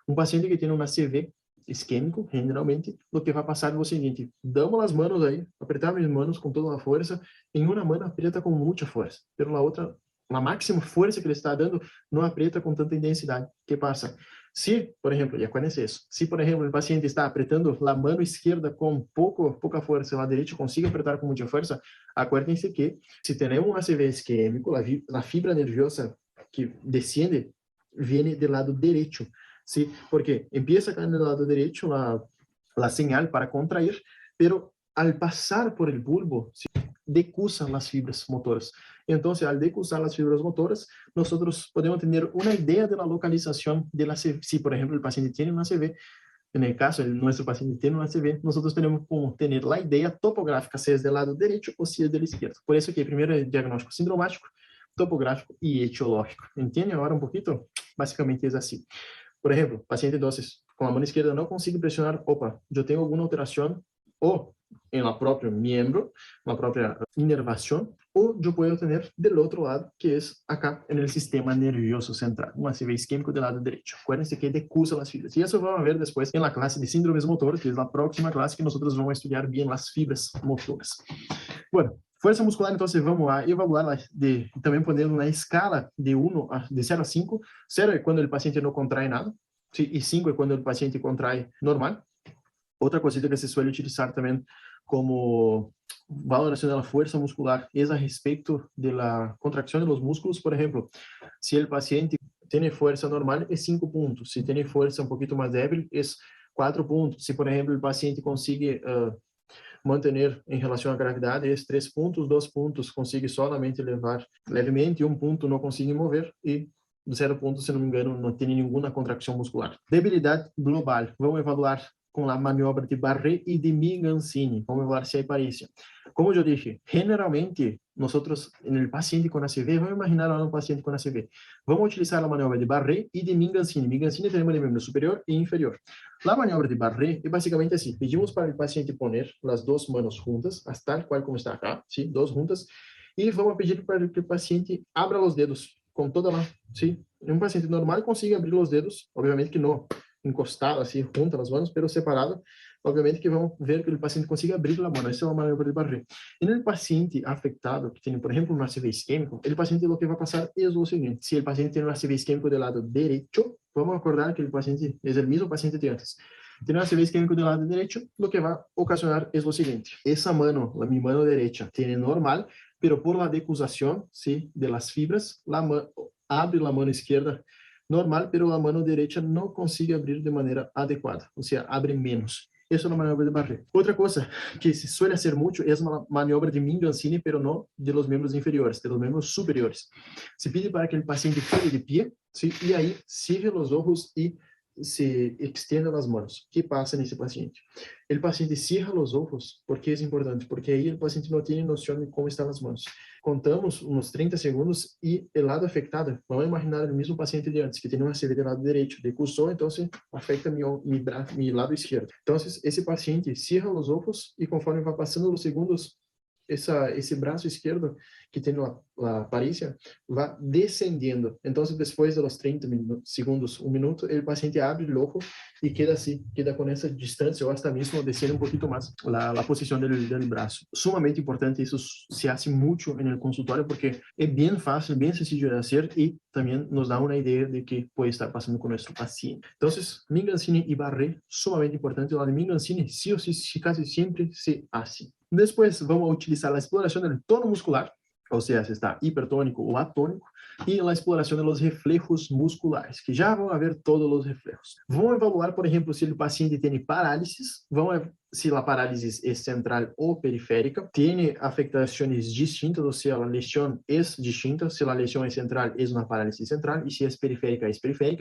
un paciente que tiene una CV isquémico, generalmente, lo que va a pasar es lo siguiente: damos las manos ahí, apretamos mis manos con toda la fuerza, en una mano aprieta con mucha fuerza, pero la otra, la máxima fuerza que le está dando, no aprieta con tanta intensidad. ¿Qué pasa? Si, por ejemplo, y acuérdense eso, si, por ejemplo, el paciente está apretando la mano izquierda con poca fuerza, la derecha consigue apretar con mucha fuerza, acuérdense que si tenemos un ACV isquémico, la fibra nerviosa que desciende viene del lado derecho. ¿Sí? Porque empieza acá en el lado derecho la señal para contraer, pero al pasar por el bulbo, ¿sí? Decusan las fibras motoras. Entonces, al decusar las fibras motoras, nosotros podemos tener una idea de la localización de la CV. Si, por ejemplo, el paciente tiene una CV, en el caso, nuestro paciente tiene una CV, nosotros tenemos como tener la idea topográfica, si es del lado derecho o si es del izquierdo. Por eso que primero el diagnóstico sindromático, topográfico y etiológico. ¿Entiende ahora un poquito? Básicamente es así. Por ejemplo, paciente entonces con la mano izquierda no consigue presionar, opa, yo tengo alguna alteración o en la propia miembro, la propia inervación, o yo puedo tener del otro lado, que es acá en el sistema nervioso central, un ACV isquémico del lado derecho. Acuérdense que decusa las fibras. Y eso vamos a ver después en la clase de síndromes motores, que es la próxima clase que nosotros vamos a estudiar bien las fibras motoras. Bueno, fuerza muscular, entonces vamos a evaluarla también poniendo una escala de 0 a 5. 0 es cuando el paciente no contrae nada, ¿sí? Y 5 es cuando el paciente contrae normal. Otra cosita que se suele utilizar también como valoración de la fuerza muscular es a respecto de la contracción de los músculos. Por ejemplo, si el paciente tiene fuerza normal, es 5 puntos. Si tiene fuerza un poquito más débil, es 4 puntos. Si, por ejemplo, el paciente consigue mantener em relação à gravidade es 3 pontos, 2 pontos consegue solamente levar levemente, 1 ponto não consegue mover e 0 pontos, se não me engano, não tem nenhuma contracção muscular. Debilidade global, vamos evaluar com a maniobra de Barré e de Mingancini, vamos evaluar se há parícia. Como eu disse, generalmente, nós, no paciente com ACV, vamos imaginar um paciente com ACV, vamos utilizar a maniobra de Barré e de Mingancini. Mingancini temos el membro superior e inferior. La maniobra de Barré é basicamente assim: pedimos para o paciente poner as duas manos juntas, tal qual como está acá, ¿sí? Dos juntas, e vamos pedir para que o paciente abra os dedos com toda lá, ¿sí? Um paciente normal consiga abrir os dedos, obviamente que não encostado, assim, junto as manos, pero separado, obviamente que vamos ver que o paciente consiga abrir a mão, essa é a maniobra de Barré. E no paciente afectado, que tem, por exemplo, um ACV isquêmico, o paciente lo que vai passar é o seguinte: se o paciente tem um ACV isquêmico do lado direito, vamos acordar que o paciente é o mesmo paciente de antes. Tem um ACV isquêmico do lado direito, lo que vai ocasionar é o seguinte: essa mano, minha mano direita, tem normal, pero por la decusación, ¿sí?, de las fibras, abre la mano izquierda normal, pero la mano derecha no consigue abrir de manera adecuada, o sea, abre menos. Eso es una maniobra de Barré. Otra cosa que se suele hacer mucho es una maniobra de Mingancini, pero no de los miembros inferiores, de los miembros superiores. Se pide para que el paciente quede de pie, ¿sí?, y ahí cierre los ojos y se extienda las manos. ¿Qué pasa en ese paciente? El paciente cierra los ojos. ¿Por qué es importante? Porque ahí el paciente no tiene noción de cómo están las manos. Contamos unos 30 segundos y el lado afectado, vamos a imaginar el mismo paciente de antes, que tiene una ACV del lado derecho, decusó, entonces afecta mi lado izquierdo. Entonces, ese paciente cierra los ojos y conforme va pasando los segundos, esse braço esquerdo que tem a aparência vai descendendo. Então, depois dos 30 segundos, um minuto, o paciente abre o olho e queda assim, queda com essa distância ou até mesmo descer um pouquinho mais a posição do braço. Sumamente importante, isso se faz muito no consultório porque é bem fácil, bem sencillo de fazer e também nos dá uma ideia de que pode estar passando com nosso paciente. Então, Mingancini e Barré, sumamente importante. O Mingancini, sim ou sim, quase sempre se hace. Después vamos a utilizar la exploración del tono muscular, o sea, si está hipertónico o atónico, y la exploración de los reflejos musculares, que ya van a ver todos los reflejos. Vamos a evaluar, por ejemplo, si el paciente tiene parálisis, vamos a ver si la parálisis es central o periférica, tiene afectaciones distintas, o sea, la lesión es distinta, si la lesión es central, es una parálisis central, y si es periférica,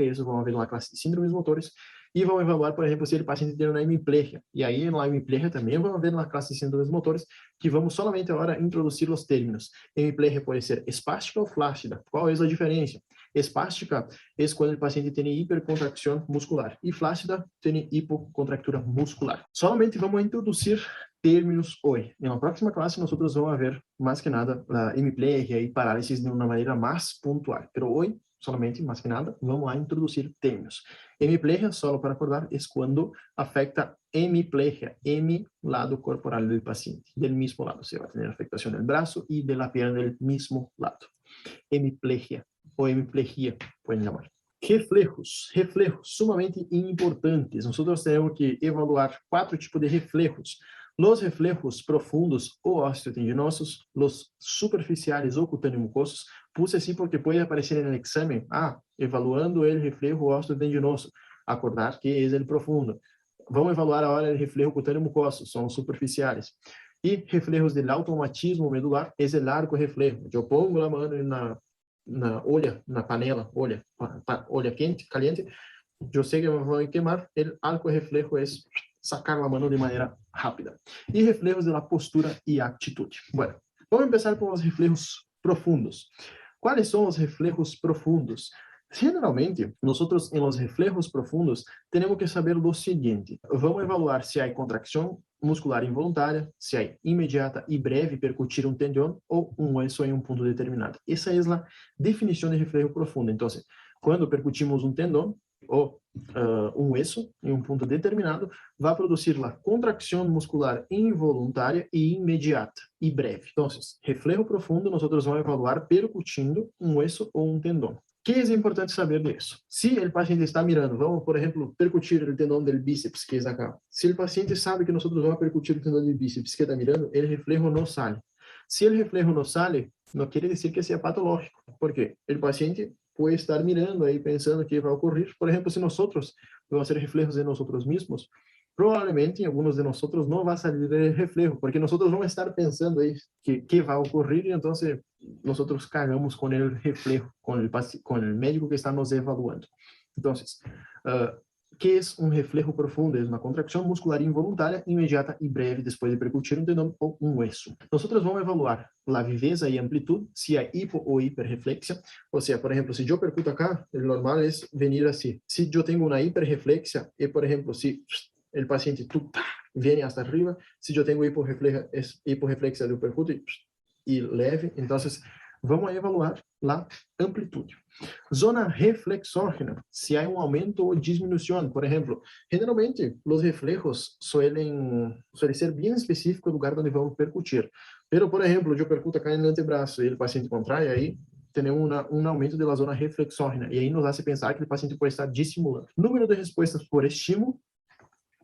y eso vamos a ver en la clase de síndromes motores. E vamos evaluar, por exemplo, se o paciente tem uma hemiplegia. E aí, na hemiplegia também vamos ver na classe de síndromes motores que vamos solamente agora introduzir os términos. Hemiplegia pode ser espástica ou flácida. Qual é a diferença? Espástica é quando o paciente tem hipercontracção muscular e flácida tem hipocontractura muscular. Solamente vamos introduzir términos hoje. Na próxima classe, nós vamos ver, mais que nada, a hemiplegia e parálisis de uma maneira mais pontual. Mas hoje, solamente, mais que nada, vamos a introduzir términos. Hemiplegia, solo para acordar, é quando afecta hemiplegia, lado corporal do paciente, del mismo lado. Se vai ter afectação do braço e da perna del mismo lado. Hemiplegia ou hemiplegia, podem chamar. Reflejos, sumamente importantes. Nós temos que evaluar 4 tipos de reflejos. Los reflejos profundos o osteotendinosos, los superficiales o cutâneo-mucosos, puse assim porque pode aparecer no exame, evaluando o reflejo osteotendinoso, acordar que é o profundo. Vamos evaluar agora o reflejo cutâneo-mucoso, são os superficiais. E reflejos do automatismo medular, é o arco reflejo. Eu pongo a mão na olha, na panela, olha caliente, eu sei que vai queimar, o arco reflejo é sacar a mão de maneira rápida. E reflejos da postura e atitude. Bueno, vamos começar por os reflejos profundos. Quais são os reflejos profundos? Generalmente, nós, em los reflejos profundos, temos que saber o seguinte: vamos evaluar se há contracção muscular involuntária, se há imediata e breve percutir um tendão ou um hueso em um ponto determinado. Essa é a definição de reflejo profundo. Então, quando percutimos um tendão ou um hueso em um ponto determinado, vai produzir a contracção muscular involuntária e imediata e breve. Então, reflejo profundo, nós vamos evaluar percutindo um hueso ou um tendão. O que é importante saber disso? Se o paciente está mirando, vamos, por exemplo, percutir o tendão do bíceps, que é acá. Se o paciente sabe que nós vamos percutir o tendão do bíceps que está mirando, o reflejo não sai. Se o reflejo não sai, não quer dizer que seja patológico. Por quê? O paciente pode estar mirando aí, pensando que vai ocorrer. Por exemplo, se nós vamos fazer reflejos de nós mesmos, provavelmente em alguns de nós não vai sair o reflejo, porque nós vamos estar pensando aí que vai ocorrer e então nós cagamos com o reflejo, com o médico que está nos evaluando. Então, que é um reflejo profundo? É uma contracção muscular involuntária, imediata e breve depois de percutir um tendão ou um hueso. Nós vamos evaluar a viveza e amplitude, se há hipo ou hiperreflexia. Ou seja, por exemplo, se eu percuto acá, o normal é venir assim. Se eu tenho uma hiperreflexia, e por exemplo, se o paciente vem hasta arriba, se eu tenho hiporreflexia do percuto e leve, então Vamos a evaluar la amplitud. Zona reflexógena, si hay un aumento o disminución, por ejemplo. Generalmente, los reflejos suelen ser bien específicos do lugar donde vamos percutir. Pero, por ejemplo, eu percuto acá no antebraço e o paciente contrai, aí tenemos un aumento de la zona reflexógena, y ahí nos hace pensar que el paciente puede estar dissimulando. Número de respuestas por estímulo,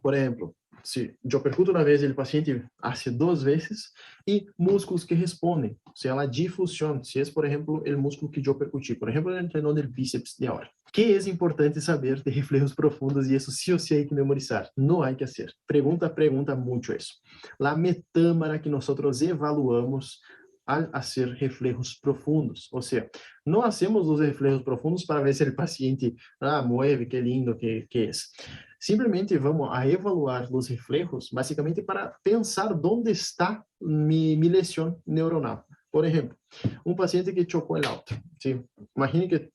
por ejemplo, se eu percuto uma vez e o paciente hace 2 vezes, e músculos que respondem, se ela difusión, se é, por exemplo, o músculo que eu percuti, por exemplo, o tendão del bíceps de ahora. Que é importante saber de reflejos profundos, e isso sí ou sí hay que memorizar, não hay que hacer. Pregunta muito isso. La metâmara que nós evaluamos al hacer reflejos profundos, ou seja, não hacemos os reflejos profundos para ver se o paciente mueve, que lindo que é. Simplesmente vamos a evaluar os reflejos, basicamente para pensar onde está mi lesión neuronal. Por exemplo, um paciente que chocou el auto, ¿sí? Imagine que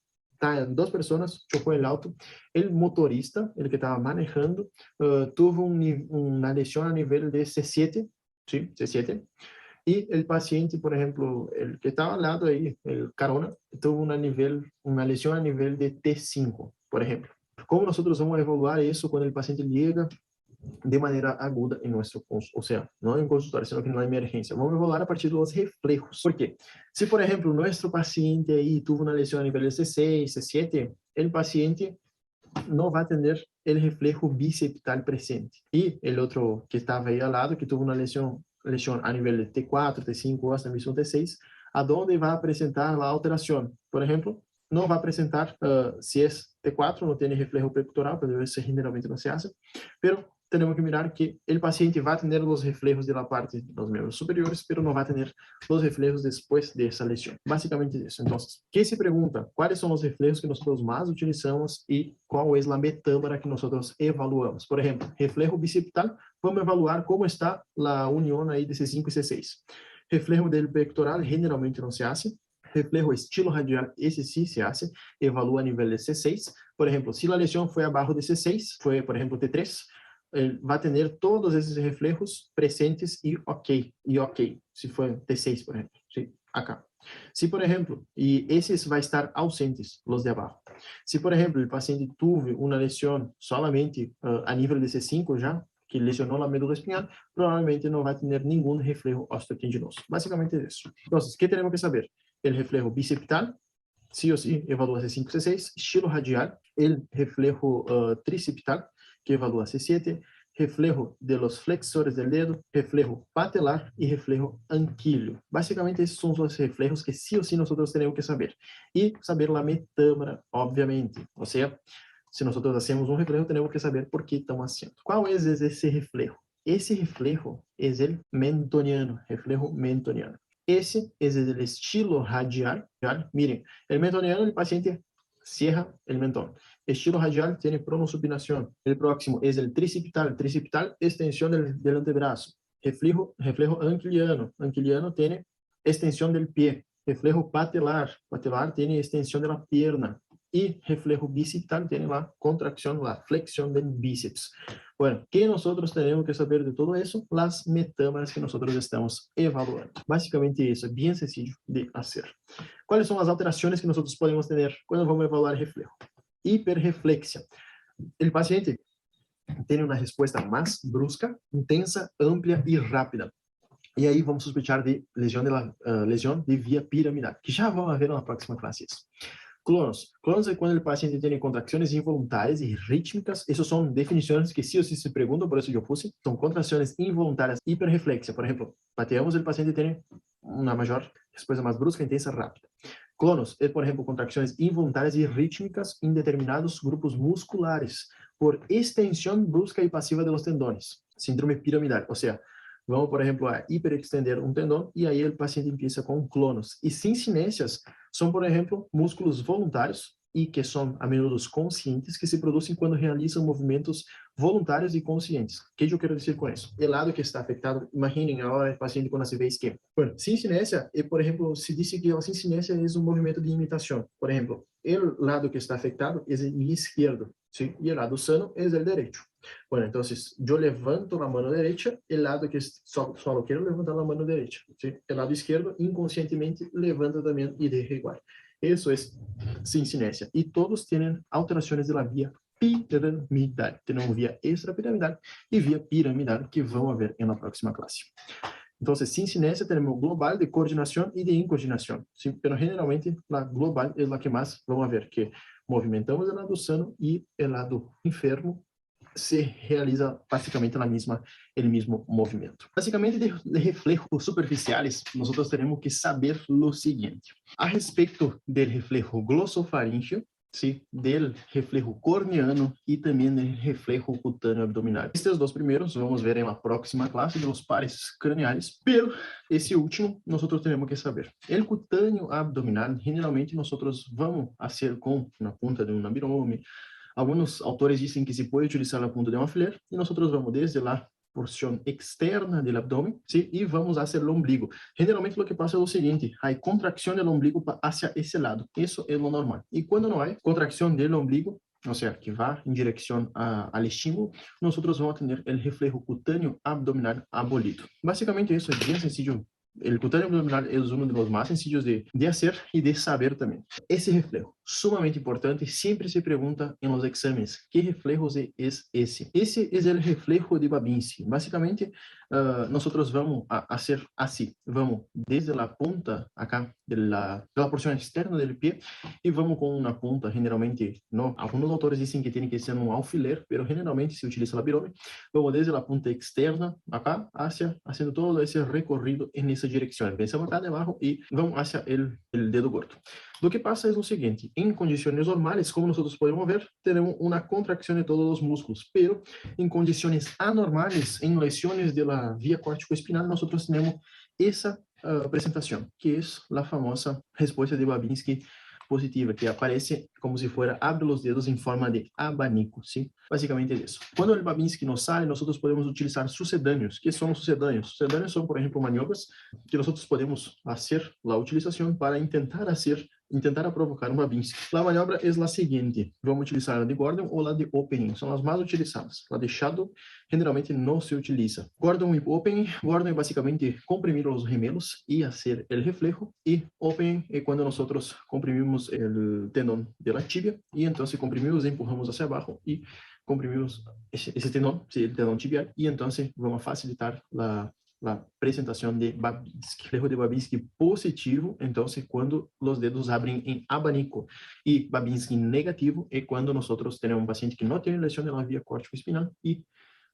duas pessoas chocou el auto, o motorista, ele que estava manejando, tuvo uma lesão a nível de C7, ¿sí? C7, e o paciente, por exemplo, el que estava ao lado aí, o carona, tuvo uma lesão a nível de T5, por exemplo. Como nós vamos evaluar isso quando o paciente liga de maneira aguda em nosso consultório, ou seja, não em consultório, sino que na emergência. Vamos evaluar a partir dos reflejos. Por quê? Se, por exemplo, nosso paciente aí teve uma lesão a nível de C6, C7, o paciente não vai ter o reflejo biceptal presente. E o outro que estava aí ao lado, que teve uma lesão a nível de T4, T5, hasta mesmo T6, aonde vai apresentar a alteração. Por exemplo, não vai apresentar, se é T4, não tem reflejo pectoral, pero isso generalmente não se hace, pero temos que mirar que o paciente vai ter os reflejos de la parte dos membros superiores, pero não vai ter os reflejos depois dessa lesão. Basicamente isso. Então, que se pergunta, quais são os reflejos que nós mais utilizamos e qual é a metâmara que nós evaluamos? Por exemplo, reflejo biceptal, vamos evaluar como está a união aí de C5 e C6. Reflejo del pectoral generalmente não se hace. Reflejo estilo radial, esse sim se hace, evalua a nível de C6. Por exemplo, se a lesão foi abaixo de C6, foi, por exemplo, T3, vai ter todos esses reflejos presentes e ok, se for T6, por exemplo, sim, acá. Se, por exemplo, e esses vai estar ausentes, os de abaixo. Se, por exemplo, o paciente teve uma lesão solamente a nível de C5 já, que lesionou a medula espinhal, provavelmente não vai ter nenhum reflejo osteotendinoso. Basicamente é isso. Então, o que temos que saber? O reflejo biceptal, sí ou sí, evalúa C5, C6, estilo radial, el reflejo tricipital, que evalúa C7, reflejo de los flexores del dedo, reflejo patelar e reflejo anquíleo. Basicamente, esses são os reflejos que sí ou sí nós temos que saber. E saber a metâmara, obviamente. Ou seja, se nós hacemos um reflejo, temos que saber por que estamos fazendo. Qual é esse reflejo? Esse reflejo é o mentoniano, reflejo mentoniano. Esse é o estilo radial. Miren, o mentoniano, o paciente cierra o mentón. Estilo radial tem pronosupinação. O próximo é o tricipital. Tricipital, extensão do antebraço. Reflejo anquiliano. Anquiliano tem extensão do pé. Reflejo patelar. Patelar tem extensão da perna. E reflejo biceptal tem a contracção, a flexião do bíceps. Bueno, que nós temos que saber de todo isso? As metâmaras que nós estamos evaluando. Basicamente isso, é bem sencillo de fazer. Quais são as alterações que nós podemos ter quando vamos evaluar reflejo? Hiperreflexia. O paciente tem uma resposta mais brusca, intensa, ampla e rápida. E aí vamos sospechar de lesão de via piramidal, que já vamos ver na próxima classe isso. Clonos. Clonos é quando o paciente tem contrações involuntárias e rítmicas. Essas são definições que sí ou sí se perguntam, por isso eu puse. São contrações involuntárias hiperreflexia. Por exemplo, pateamos, o paciente tem uma maior resposta mais brusca, intensa, rápida. Clonos é, por exemplo, contrações involuntárias e rítmicas em determinados grupos musculares por extensão brusca e passiva de los tendões. Síndrome piramidal, ou seja, vamos, por exemplo, a hiperextender um tendão e aí o paciente empieza com clonos. E sincinesias são, por exemplo, músculos voluntários e que são a menudo conscientes que se produzem quando realizam movimentos voluntários e conscientes. O que eu quero dizer com isso? O lado que está afetado, imaginem agora o paciente quando se vê esquema. Bueno, sincinesia, por exemplo, se diz que a sincinesia é um movimento de imitação. Por exemplo, o lado que está afetado é o esquerdo. ¿sí? Y el lado sano es el derecho. Bueno, entonces yo levanto la mano derecha, el lado que solo quiero levantar la mano derecha, ¿sí? El lado izquierdo inconscientemente levanta también y deja igual. Eso es sincinesia. Y todos tienen alteraciones de la vía piramidal. Tenemos vía extrapiramidal y vía piramidal que vamos a ver en la próxima clase. Entonces, sin cinesia tenemos global de coordinación y de incoordinación, ¿sí? Pero generalmente la global es la que más vamos a ver, que movimentamos el lado sano y el lado enfermo se realiza básicamente el mismo movimiento. Básicamente de reflejos superficiales, nosotros tenemos que saber lo siguiente. A respecto del reflejo glossofaríngeo, ¿sí? Del reflejo corneano y también del reflejo cutáneo abdominal. Estos dos primeros vamos a ver en la próxima clase de los pares craneales, pero esse último nosotros tenemos que saber. El cutáneo abdominal, generalmente nosotros vamos a hacer con una punta de un abirome. Algunos autores dicen que se puede utilizar la punta de un alfiler y nosotros vamos desde la porción externa del abdomen, ¿sí? Y vamos hacia el ombligo. Generalmente lo que pasa es lo siguiente, hay contracción del ombligo hacia ese lado, eso es lo normal. Y cuando no hay contracción del ombligo, o sea, que va en dirección al estímulo, nosotros vamos a tener el reflejo cutáneo abdominal abolido. Básicamente eso es bien sencillo. El cutáneo abdominal es uno de los más sencillos de hacer y de saber también. Ese reflejo, sumamente importante, siempre se pregunta en los exámenes, ¿qué reflejo es ese? Ese es el reflejo de Babinski. Básicamente, nosotros vamos a hacer así, vamos desde la punta acá de la porción externa del pie y vamos con una punta, generalmente, no, algunos autores dicen que tiene que ser un alfiler, pero generalmente se utiliza la virome, vamos desde la punta externa acá haciendo todo ese recorrido en esa dirección. Empezamos acá debajo y vamos hacia el dedo gordo. Lo que pasa es lo siguiente, en condiciones normales, como nosotros podemos ver, tenemos una contracción de todos los músculos, pero en condiciones anormales, en lesiones de la vía córtico-espinal, nosotros tenemos esa presentación, que es la famosa respuesta de Babinski positiva, que aparece como si fuera abre los dedos en forma de abanico, ¿sí? Básicamente es eso. Cuando el Babinski no sale, nosotros podemos utilizar sucedáneos. ¿Qué son los sucedáneos? Sucedáneos son, por ejemplo, maniobras que nosotros podemos hacer la utilización para intentar provocar un Babinski. La maniobra es la siguiente. Vamos a utilizar la de Gordon o la de opening. Son las más utilizadas. La de shadow generalmente no se utiliza. Gordon y opening. Gordon es básicamente comprimir los gemelos y hacer el reflejo. Y opening es cuando nosotros comprimimos el tendón de la tibia y entonces comprimimos, empujamos hacia abajo y comprimimos ese tendón, el tendón tibial, y entonces vamos a facilitar la presentación de Babinski. Reflejo de Babinski positivo, entonces, cuando los dedos abren en abanico. Y Babinski negativo es cuando nosotros tenemos un paciente que no tiene lesión de la vía córtico-espinal y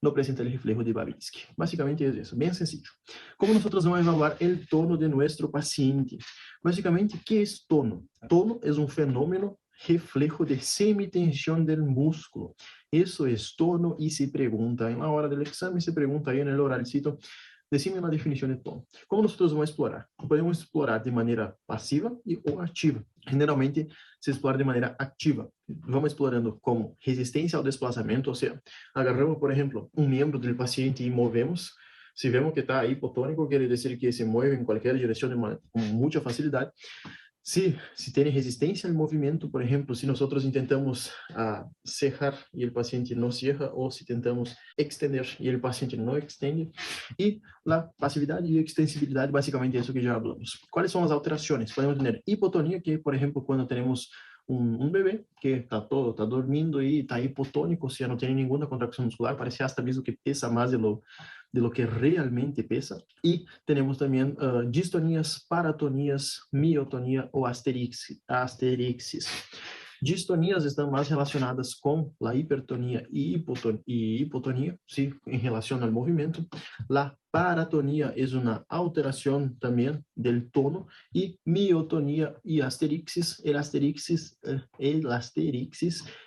no presenta el reflejo de Babinski. Básicamente es eso, bien sencillo. ¿Cómo nosotros vamos a evaluar el tono de nuestro paciente? Básicamente, ¿qué es tono? Tono es un fenómeno reflejo de semitensión del músculo. Eso es tono y se pregunta en la hora del examen, se pregunta ahí en el oralcito, decime la definición de tono. ¿Cómo nosotros vamos a explorar? Podemos explorar de manera pasiva o activa. Generalmente se explora de manera activa. Vamos explorando como resistência ao desplazamento, ou seja, agarramos, por exemplo, um membro do paciente e movemos. Se vemos que está hipotônico, quer dizer que se move em qualquer direção com muita facilidade. Se tem resistência ao movimento, por exemplo, se nós intentamos cerrar e o paciente não cerra, ou se tentamos extender e o paciente não extende, e a passividade e extensibilidade, basicamente é isso que já falamos. Quais são as alterações? Podemos ter hipotonia, que, por exemplo, quando temos um bebê que está dormindo e está hipotônico, ou seja, não tem nenhuma contração muscular, parece hasta mesmo que pesa mais de lo que realmente pesa. Y tenemos también distonias, paratonias, miotonía o asterixis. Distonías están más relacionadas con la hipertonía y hipotonía, ¿sí? En relación al movimiento. La paratonía es una alteración también del tono, y miotonía y asterixis. El asterixis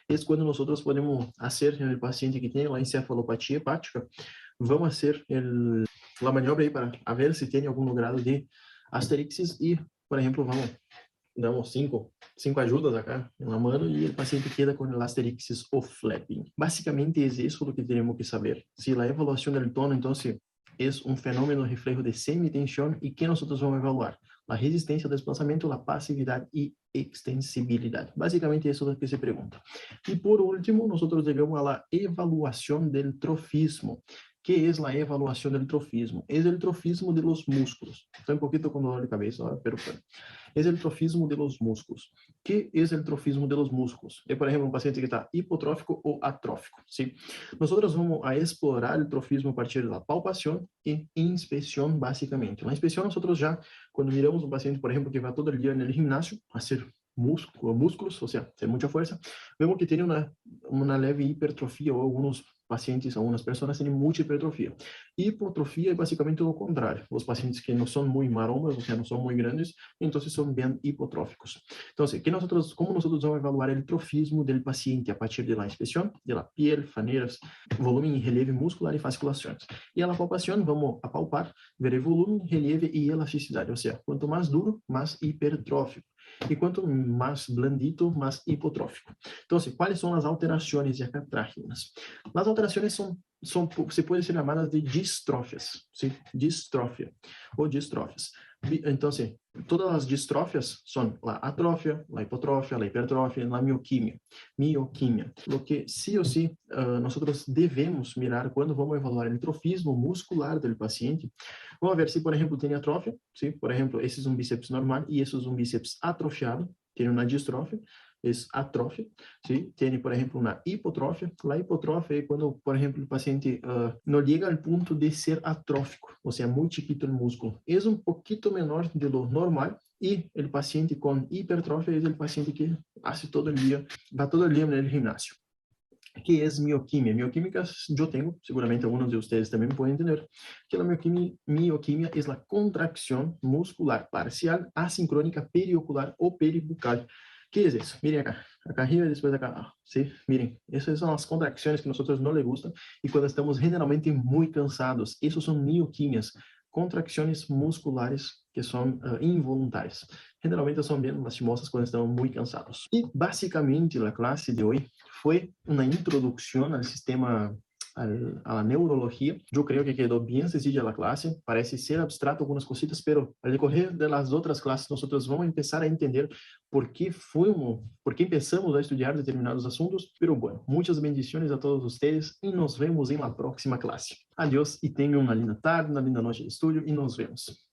es cuando nosotros podemos hacer en el paciente que tiene la encefalopatía hepática, vamos hacer la maniobra aí para ver se tem algum grado de asterixis e, por exemplo, damos cinco ajudas acá na mano e o paciente queda com el asterixis o flapping. Básicamente é isso o que temos que saber. Se a avaliação do tono, então, é um fenômeno reflejo de semitensión e que nós vamos evaluar. a resistência ao desplazamento, a passividade e extensibilidade. Basicamente, isso é o que se pergunta. E por último, nós chegamos à avaliação do trofismo. ¿Qué es la evaluación del trofismo? Es el trofismo de los músculos. Estoy un poquito con dolor de cabeza, pero bueno. Es el trofismo de los músculos. ¿Qué es el trofismo de los músculos? É, por exemplo, um paciente que está hipotrófico ou atrófico, ¿sí? Nosotros vamos a explorar el trofismo a partir de la palpación e inspeção, basicamente. Na inspeção, nosotros já, quando miramos um paciente, por exemplo, que vai todo dia no gimnasio a hacer músculos, ou seja, ter muita força, vemos que tem uma leve hipertrofia ou alguns pacientes, algumas pessoas têm muita hipertrofia. Hipotrofia é basicamente o contrário. Os pacientes que não são muito marombas, ou seja, não são muito grandes, então são bem hipotróficos. Então, como nós vamos evaluar o trofismo do paciente a partir da inspeção, da piel, faneras, volume e relieve muscular e fasciculações. E a palpação, vamos apalpar, ver o volume, relieve e elasticidade, ou seja, quanto mais duro, mais hipertrófico. E quanto mais blandito, mais hipotrófico. Então, quais são as alterações diacatráqueas? As alterações se podem ser chamadas de distrófias, ¿sí? Distrofia ou distrófias. Então, todas as distrófias são a atrofia, a hipotrofia, a hipertrofia, a mioquimia. O que, sí ou sí, nós devemos mirar quando vamos evaluar o trofismo muscular do paciente. Vamos ver se, por exemplo, tem atrofia. ¿Sí? Por exemplo, esse é um bíceps normal e esse é um bíceps atrofiado. Tem uma distrofia. É atrofia, ¿sí? Tem, por exemplo, uma hipotrofia. A hipotrofia é quando, por exemplo, o paciente não chega ao ponto de ser atrófico, ou seja, muito chiquito o músculo. É um pouquinho menor do normal e o paciente com hipertrofia é o paciente que faz todo dia, vai todo dia no gimnasio. Que é mioquimia? Mioquímica eu tenho, seguramente alguns de vocês também podem entender, que a mioquimia é a contracção muscular parcial assincrônica periocular ou peribucal. ¿Qué es eso? Miren acá arriba y después acá abajo, ¿sí? Miren, esas son las contracciones que a nosotros no le gustan y cuando estamos generalmente muy cansados. Esos son mioquimias, contracciones musculares que son involuntarias. Generalmente son bien lastimosas cuando estamos muy cansados. Y básicamente la clase de hoy fue una introducción al sistema a la neurología. Yo creo que quedó bien sencilla la clase, parece ser abstrato algunas cositas, pero al decorrer de las otras clases nosotros vamos a empezar a entender por qué empezamos a estudiar determinados asuntos. Pero bueno, muchas bendiciones a todos ustedes y nos vemos en la próxima clase. Adiós y tengan una linda tarde, una linda noche de estudio y nos vemos.